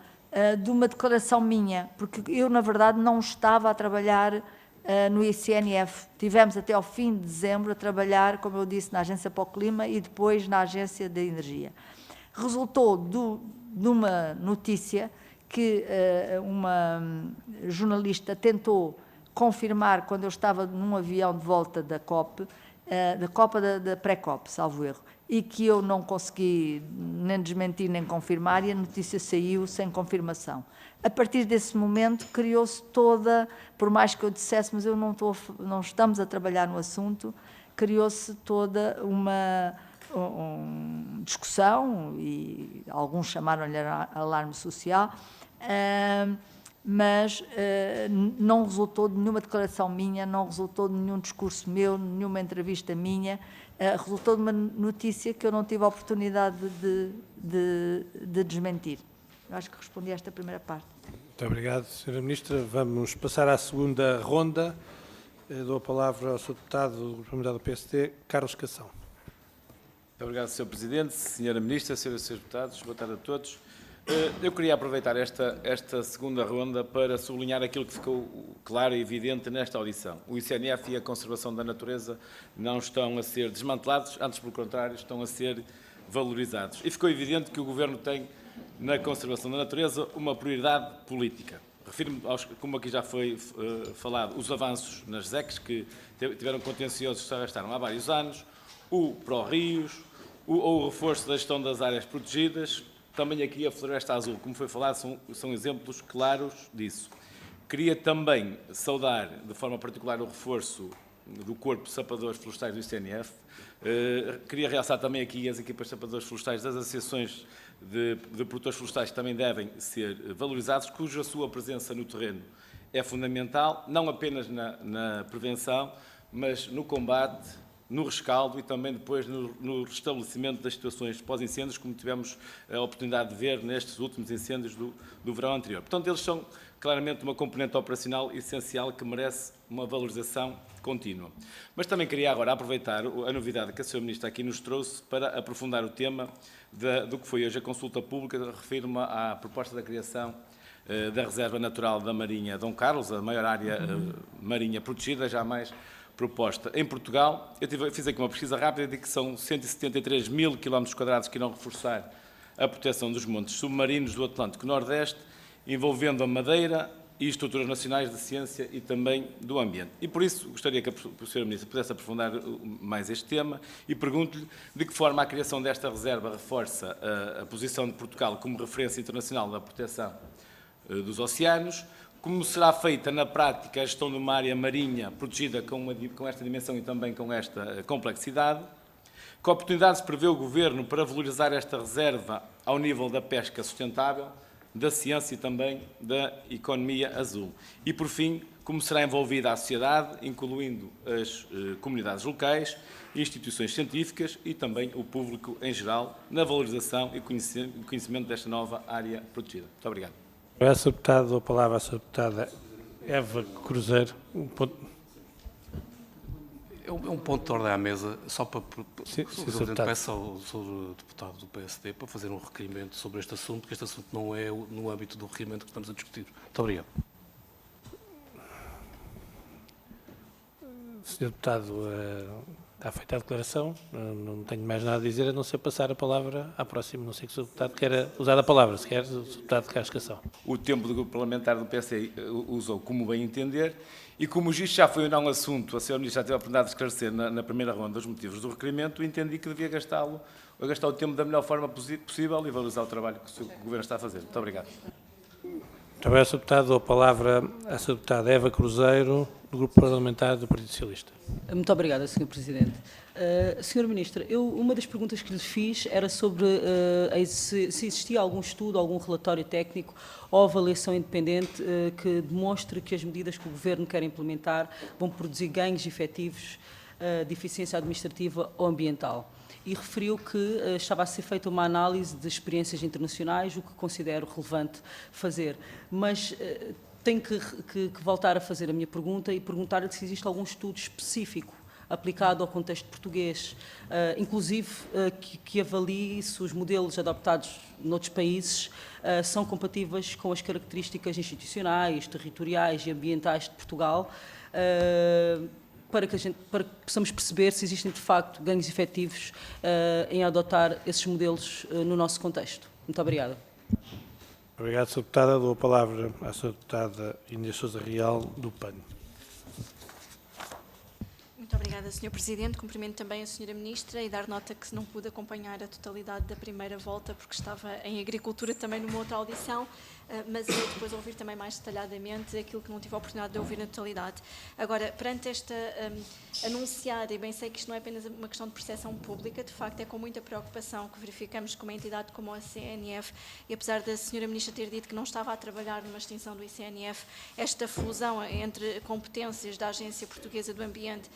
de uma declaração minha, porque eu, na verdade, não estava a trabalhar no ICNF. Tivemos até ao fim de dezembro a trabalhar, como eu disse, na Agência para o Clima e depois na Agência da Energia. Resultou de uma notícia que uma jornalista tentou confirmar quando eu estava num avião de volta da COP, da pré-COP, salvo erro, e que eu não consegui nem desmentir nem confirmar, e a notícia saiu sem confirmação. A partir desse momento criou-se toda, por mais que eu dissesse, mas eu não estamos a trabalhar no assunto, criou-se toda uma discussão, e alguns chamaram-lhe alarme social, mas não resultou de nenhuma declaração minha, não resultou de nenhum discurso meu, nenhuma entrevista minha, resultou de uma notícia que eu não tive a oportunidade de desmentir. Eu acho que respondi a esta primeira parte. Muito obrigado, Sra. Ministra. Vamos passar à segunda ronda. Dou a palavra ao Sr. Deputado do Grupo Parlamentar do PSD, Carlos Cação. Muito obrigado, Sr. Presidente, Sra. Ministra, Sras. e Srs. Deputados, boa tarde a todos. Eu queria aproveitar esta segunda ronda para sublinhar aquilo que ficou claro e evidente nesta audição. O ICNF e a conservação da natureza não estão a ser desmantelados, antes, pelo contrário, estão a ser valorizados. E ficou evidente que o Governo tem, na conservação da natureza, uma prioridade política. Refiro-me, como aqui já foi falado, os avanços nas ZECs, que tiveram contenciosos que se arrastaram há vários anos, o pró-rios, ou o reforço da gestão das áreas protegidas. Também aqui a Floresta Azul, como foi falado, são exemplos claros disso. Queria também saudar, de forma particular, o reforço do Corpo de Sapadores Florestais do ICNF. Queria realçar também aqui as equipas de sapadores florestais das associações de produtores florestais que também devem ser valorizados, cuja sua presença no terreno é fundamental, não apenas na prevenção, mas no combate, no rescaldo e também depois no restabelecimento das situações pós-incêndios, como tivemos a oportunidade de ver nestes últimos incêndios do verão anterior. Portanto, eles são claramente uma componente operacional essencial que merece uma valorização contínua. Mas também queria agora aproveitar a novidade que a Sra. Ministra aqui nos trouxe para aprofundar o tema do que foi hoje a consulta pública. Refiro-me à proposta da criação da Reserva Natural da Marinha Dom Carlos, a maior área marinha protegida jamais proposta em Portugal. Eu fiz aqui uma pesquisa rápida de que são 173 mil km² que irão reforçar a proteção dos montes submarinos do Atlântico Nordeste, envolvendo a madeira e estruturas nacionais de ciência e também do ambiente. E por isso gostaria que a Sra. Ministra pudesse aprofundar mais este tema e pergunto-lhe de que forma a criação desta reserva reforça a posição de Portugal como referência internacional da proteção dos oceanos, como será feita na prática a gestão de uma área marinha protegida com esta dimensão e também com esta complexidade, que oportunidades prevê o Governo para valorizar esta reserva ao nível da pesca sustentável, da ciência e também da economia azul. E, por fim, como será envolvida a sociedade, incluindo as comunidades locais, instituições científicas e também o público em geral, na valorização e conhecimento desta nova área protegida. Muito obrigado. Obrigado, Sr. Deputado. Dou a palavra à Sra. Deputada Eva Cruzeiro. É um ponto de ordem à mesa, só para Sim, o Presidente peça ao Sr. Deputado do PSD para fazer um requerimento sobre este assunto, porque este assunto não é no âmbito do requerimento que estamos a discutir. Muito obrigado. Sr. Deputado, está feita a declaração. Não tenho mais nada a dizer, a não ser passar a palavra à próxima. Não sei que o Sr. Deputado queira usar a palavra, se quer, o Sr. Deputado de Cascação. O tempo do Grupo Parlamentar do PSD usou como bem entender e como isto já foi ou não assunto, a Sra. Ministra já teve a oportunidade de esclarecer na primeira ronda os motivos do requerimento, entendi que devia gastar o tempo da melhor forma possível e valorizar o trabalho que o Governo está a fazer. Muito obrigado. Muito obrigado, Sr. Deputado. Dou a palavra à Sra. Deputada Eva Cruzeiro, do Grupo Parlamentar do Partido Socialista. Muito obrigada, Sr. Presidente. Sra. Ministra, uma das perguntas que lhe fiz era sobre se existia algum estudo, algum relatório técnico ou avaliação independente que demonstre que as medidas que o Governo quer implementar vão produzir ganhos efetivos de eficiência administrativa ou ambiental. E referiu que estava a ser feita uma análise de experiências internacionais, o que considero relevante fazer. Mas tenho que voltar a fazer a minha pergunta e perguntar-lhe se existe algum estudo específico aplicado ao contexto português, inclusive que avalie se os modelos adoptados noutros países são compatíveis com as características institucionais, territoriais e ambientais de Portugal, para que possamos perceber se existem, de facto, ganhos efetivos em adotar esses modelos no nosso contexto. Muito obrigada. Obrigado, Sra. Deputada. Dou a palavra à Sra. Deputada Inês Sousa Real, do PAN. Muito obrigada, Sr. Presidente. Cumprimento também a Sra. Ministra e dar nota que não pude acompanhar a totalidade da primeira volta porque estava em Agricultura também numa outra audição, mas eu depois ouvir também mais detalhadamente aquilo que não tive a oportunidade de ouvir na totalidade. Agora, perante esta anunciada, e bem sei que isto não é apenas uma questão de percepção pública, de facto é com muita preocupação que verificamos que uma entidade como a ICNF, e apesar da Sra. Ministra ter dito que não estava a trabalhar numa extinção do ICNF, esta fusão entre competências da Agência Portuguesa do Ambiente,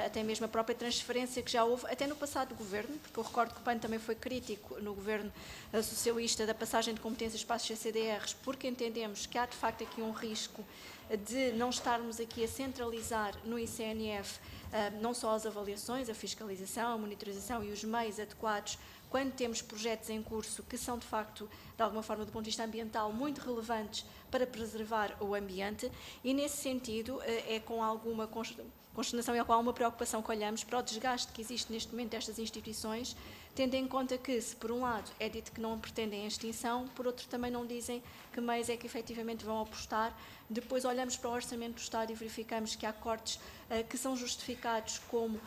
até mesmo a própria transferência que já houve, até no passado governo, porque eu recordo que o PAN também foi crítico no governo socialista da passagem de competências para as CCDRs, porque entendemos que há de facto aqui um risco de não estarmos aqui a centralizar no ICNF não só as avaliações, a fiscalização, a monitorização e os meios adequados quando temos projetos em curso que são, de facto, de alguma forma, do ponto de vista ambiental, muito relevantes para preservar o ambiente, e, nesse sentido, é com alguma consternação e com alguma preocupação que olhamos para o desgaste que existe neste momento destas instituições, tendo em conta que, se por um lado é dito que não pretendem a extinção, por outro também não dizem que meios é que efetivamente vão apostar. Depois olhamos para o Orçamento do Estado e verificamos que há cortes que são justificados como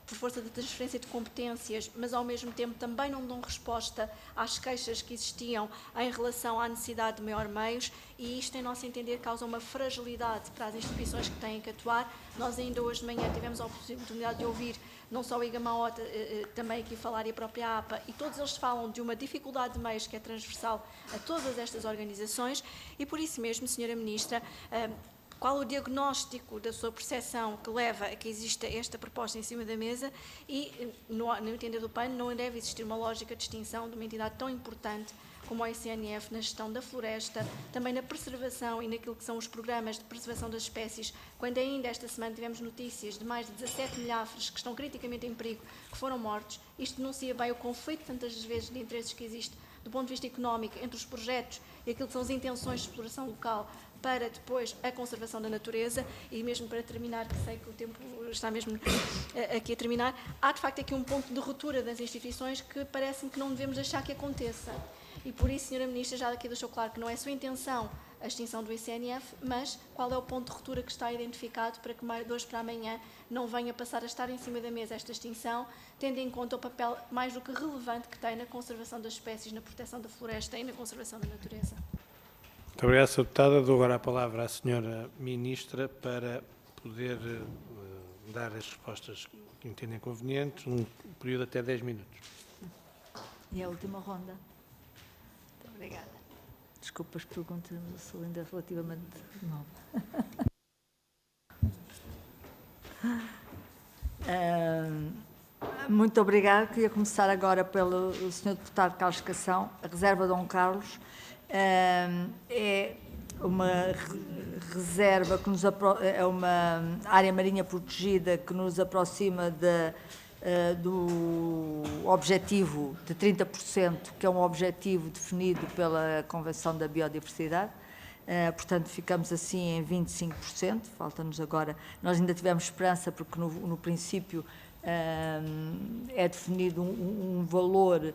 por força da transferência de competências, mas ao mesmo tempo também não dão resposta às queixas que existiam em relação à necessidade de maior meios, e isto, em nosso entender, causa uma fragilidade para as instituições que têm que atuar. Nós ainda hoje de manhã tivemos a oportunidade de ouvir não só o IGAMAO, também aqui falar, e a própria APA, e todos eles falam de uma dificuldade de meios que é transversal a todas estas organizações, e por isso mesmo, Sra. Ministra, qual o diagnóstico da sua percepção que leva a que exista esta proposta em cima da mesa e, no entender do PAN, não deve existir uma lógica de extinção de uma entidade tão importante como o ICNF na gestão da floresta, também na preservação e naquilo que são os programas de preservação das espécies, quando ainda esta semana tivemos notícias de mais de 17 milhafres que estão criticamente em perigo, que foram mortos. Isto denuncia bem o conflito, tantas vezes, de interesses que existe do ponto de vista económico entre os projetos e aquilo que são as intenções de exploração local para depois a conservação da natureza. E mesmo para terminar, que sei que o tempo está mesmo aqui a terminar, há de facto aqui um ponto de ruptura das instituições que parece-me que não devemos deixar que aconteça. E por isso, Sra. Ministra, já daqui deixou claro que não é sua intenção a extinção do ICNF, mas qual é o ponto de ruptura que está identificado para que de hoje para amanhã não venha passar a estar em cima da mesa esta extinção, tendo em conta o papel mais do que relevante que tem na conservação das espécies, na proteção da floresta e na conservação da natureza. Muito obrigado, Sra. Deputada. Dou agora a palavra à Sra. Ministra para poder dar as respostas que entendem convenientes, um período de até 10 minutos. E a última ronda. Muito obrigada. Desculpa as perguntas, eu sou ainda relativamente nova. Muito obrigada. Queria começar agora pelo Sr. Deputado Carlos Cação. A reserva Dom Carlos é uma reserva que é uma área marinha protegida que nos aproxima do objetivo de 30%, que é um objetivo definido pela Convenção da Biodiversidade. Portanto, ficamos assim em 25%, falta-nos agora. Nós ainda tivemos esperança, porque no princípio é definido um valor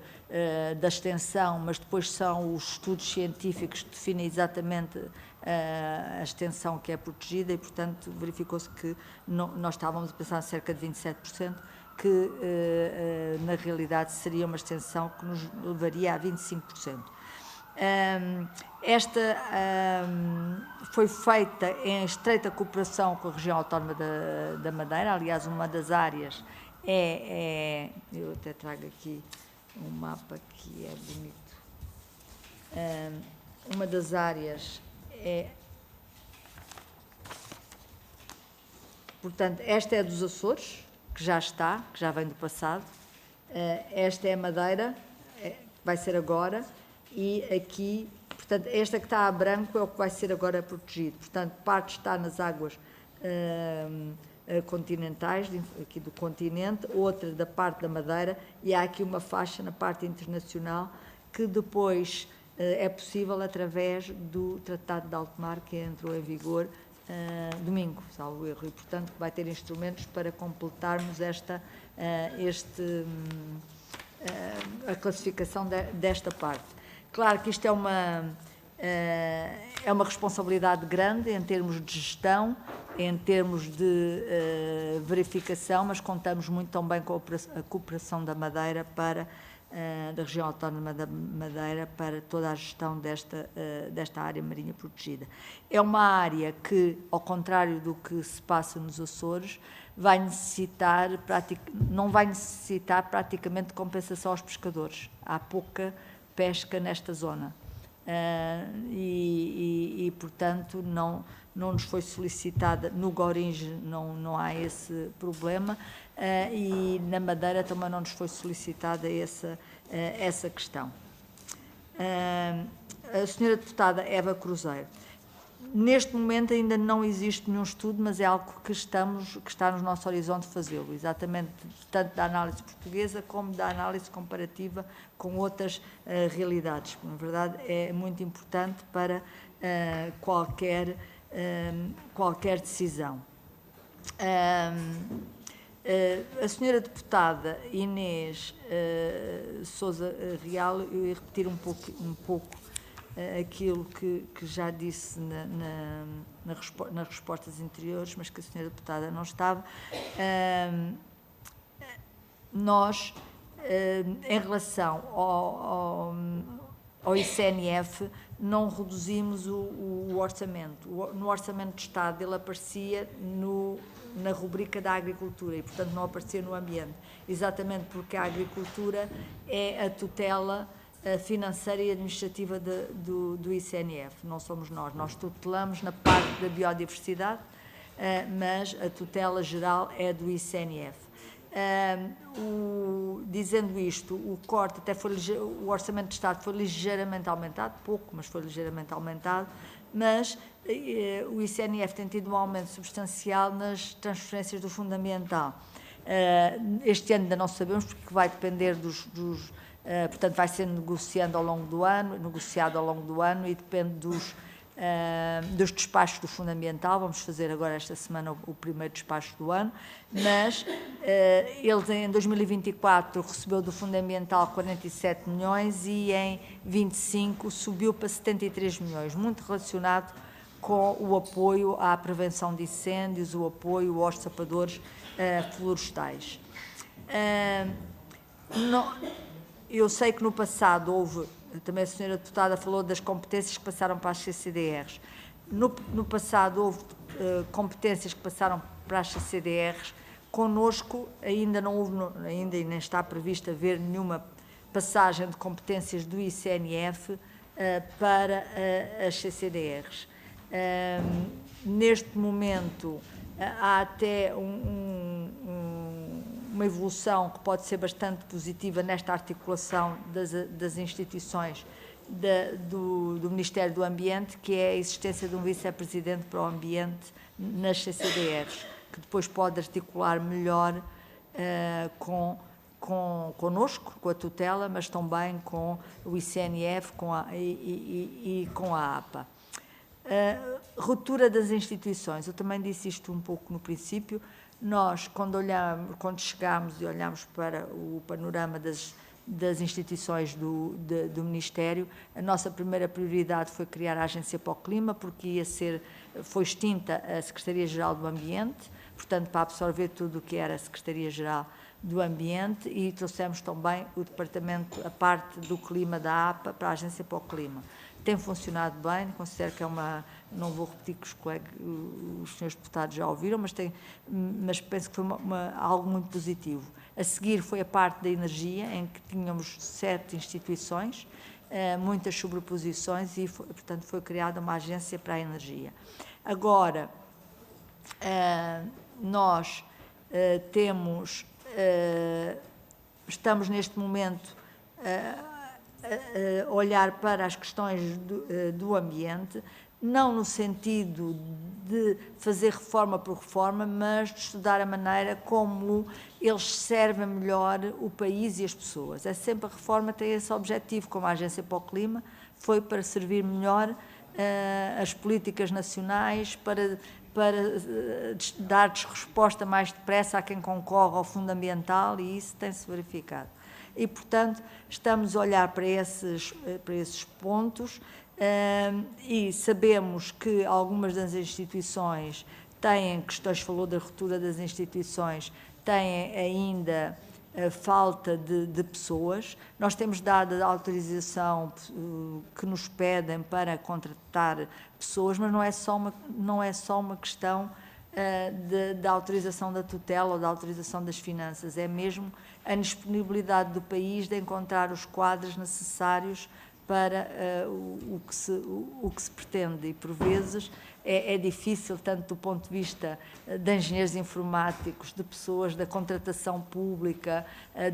da extensão, mas depois são os estudos científicos que definem exatamente a extensão que é protegida, e, portanto, verificou-se que nós estávamos a pensar em cerca de 27%, que na realidade seria uma extensão que nos levaria a 25%. Esta foi feita em estreita cooperação com a região autónoma da Madeira. Aliás, uma das áreas eu até trago aqui um mapa que é bonito. Uma das áreas portanto, esta é dos Açores, que já vem do passado. Esta é a Madeira, vai ser agora. E aqui, portanto, esta que está a branco é o que vai ser agora protegido. Portanto, parte está nas águas continentais, aqui do continente, outra da parte da Madeira, e há aqui uma faixa na parte internacional que depois é possível através do Tratado de Alto Mar, que entrou em vigor domingo, salvo erro, e, portanto, vai ter instrumentos para completarmos a classificação desta parte. Claro que isto é uma responsabilidade grande em termos de gestão, em termos de verificação, mas contamos muito também com a cooperação da Madeira da região autónoma da Madeira para toda a gestão desta área marinha protegida. É uma área que, ao contrário do que se passa nos Açores, não vai necessitar praticamente de compensação aos pescadores. Há pouca pesca nesta zona e portanto, não nos foi solicitada, no Gouringe não há esse problema, e na Madeira também não nos foi solicitada essa questão. A senhora deputada Eva Cruzeiro, Neste momento ainda não existe nenhum estudo, mas é algo que está no nosso horizonte fazê-lo, exatamente tanto da análise portuguesa como da análise comparativa com outras realidades. Na verdade, é muito importante para qualquer decisão. A senhora deputada Inês Sousa Real, eu ia repetir um pouco aquilo que já disse nas respostas anteriores, mas que a senhora deputada não estava. Nós, em relação ao ICNF, não reduzimos o orçamento. No Orçamento de Estado ele aparecia na rubrica da agricultura e, portanto, não aparecia no ambiente, exatamente porque a agricultura é a tutela financeira e administrativa do ICNF, não somos nós tutelamos na parte da biodiversidade, mas a tutela geral é do ICNF. Dizendo isto, o corte até o Orçamento de Estado foi ligeiramente aumentado, pouco, mas foi ligeiramente aumentado, mas o ICNF tem tido um aumento substancial nas transferências do Fundamental. Este ano ainda não sabemos, porque vai depender portanto, vai ser negociado ao longo do ano e depende dos despachos do Fundamental. Vamos fazer agora esta semana o primeiro despacho do ano, mas eles em 2024 recebeu do Fundamental 47 milhões e em 25 subiu para 73 milhões, muito relacionado com o apoio à prevenção de incêndios, o apoio aos sapadores florestais. Eu sei que no passado houve, também a senhora deputada falou das competências que passaram para as CCDRs. No passado houve competências que passaram para as CCDRs. Connosco ainda não houve, ainda nem está previsto haver nenhuma passagem de competências do ICNF para as CCDRs. Neste momento há até uma evolução que pode ser bastante positiva nesta articulação das instituições do Ministério do Ambiente, que é a existência de um vice-presidente para o ambiente nas CCDRs, que depois pode articular melhor connosco, com a tutela, mas também com o ICNF e com a APA. Ruptura das instituições, eu também disse isto um pouco no princípio. Nós, quando chegámos e olhámos para o panorama das instituições do Ministério, a nossa primeira prioridade foi criar a Agência para o Clima, porque foi extinta a Secretaria-Geral do Ambiente, portanto, para absorver tudo o que era a Secretaria-Geral do Ambiente, e trouxemos também o Departamento, a parte do Clima da APA, para a Agência para o Clima. Tem funcionado bem, considero que é não vou repetir que os senhores deputados já ouviram, mas penso que foi algo muito positivo. A seguir foi a parte da energia, em que tínhamos 7 instituições, muitas sobreposições e, portanto, foi criada uma agência para a energia. Agora, nós estamos neste momento olhar para as questões do ambiente, não no sentido de fazer reforma por reforma, mas de estudar a maneira como eles servem melhor o país e as pessoas. A reforma tem esse objetivo, como a Agência para o Clima, foi para servir melhor as políticas nacionais, para dar-lhes resposta mais depressa a quem concorre ao fundamental, e isso tem-se verificado. E, portanto, estamos a olhar para esses pontos e sabemos que algumas das instituições têm questões, falou da ruptura das instituições, têm ainda falta de pessoas. Nós temos dado a autorização que nos pedem para contratar pessoas, mas não é só uma questão da autorização da tutela ou da autorização das finanças, é mesmo a disponibilidade do país de encontrar os quadros necessários para o que se pretende. E, por vezes, é difícil, tanto do ponto de vista de engenheiros informáticos, de pessoas da contratação pública,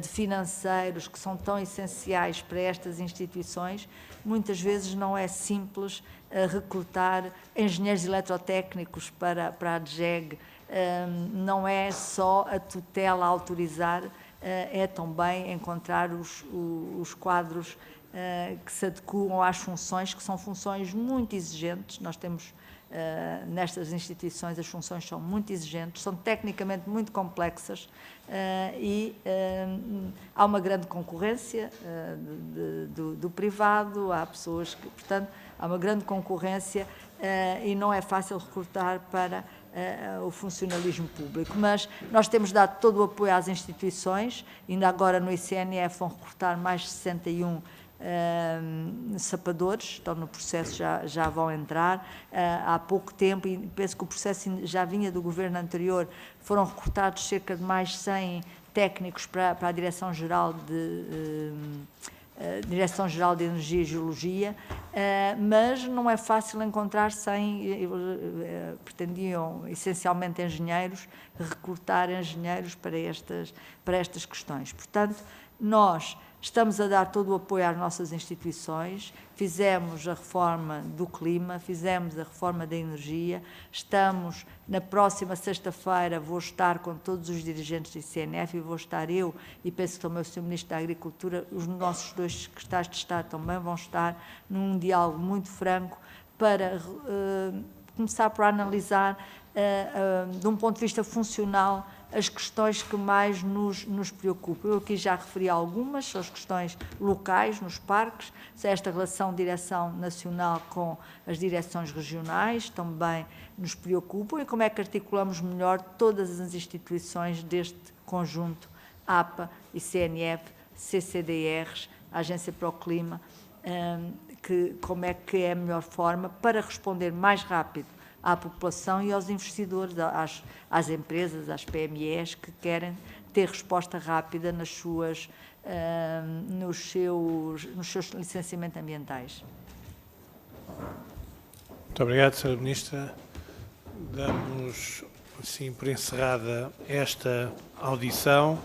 de financeiros, que são tão essenciais para estas instituições, muitas vezes não é simples recrutar engenheiros eletrotécnicos para a DGEG. Não é só a tutela a autorizar, é também encontrar os quadros que se adequam às funções, que são funções muito exigentes. Nós temos, nestas instituições, as funções são muito exigentes, são tecnicamente muito complexas e há uma grande concorrência do privado, há pessoas que, portanto, há uma grande concorrência e não é fácil recrutar para o funcionalismo público, mas nós temos dado todo o apoio às instituições. Ainda agora no ICNF vão recrutar mais de 61 sapadores, estão no processo, já vão entrar. Há pouco tempo, e penso que o processo já vinha do governo anterior, foram recrutados cerca de mais 100 técnicos para a Direção-Geral Direção-Geral de Energia e Geologia, mas não é fácil encontrar 100, pretendiam essencialmente engenheiros, recrutar engenheiros para estas questões. Portanto, nós estamos a dar todo o apoio às nossas instituições, fizemos a reforma do clima, fizemos a reforma da energia, estamos, na próxima sexta-feira, vou estar com todos os dirigentes do ICNF e vou estar eu, e penso que também o Sr. Ministro da Agricultura, os nossos dois secretários de Estado também vão estar num diálogo muito franco para começar por analisar, de um ponto de vista funcional, as questões que mais nos preocupam. Eu aqui já referi algumas, são as questões locais, nos parques, esta relação de direção nacional com as direções regionais também nos preocupam, e como é que articulamos melhor todas as instituições deste conjunto, APA, ICNF, CCDRs, a Agência para o Clima, como é que é a melhor forma para responder mais rápido à população e aos investidores, às empresas, às PMEs que querem ter resposta rápida nos seus licenciamentos ambientais. Muito obrigado, Sra. Ministra. Damos, assim, por encerrada esta audição.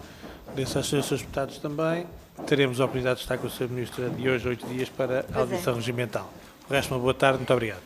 Agradeço aos Srs. Deputados também. Teremos a oportunidade de estar com a Sra. Ministra de hoje, 8 dias, para a audição regimental. O resto, uma boa tarde. Muito obrigado.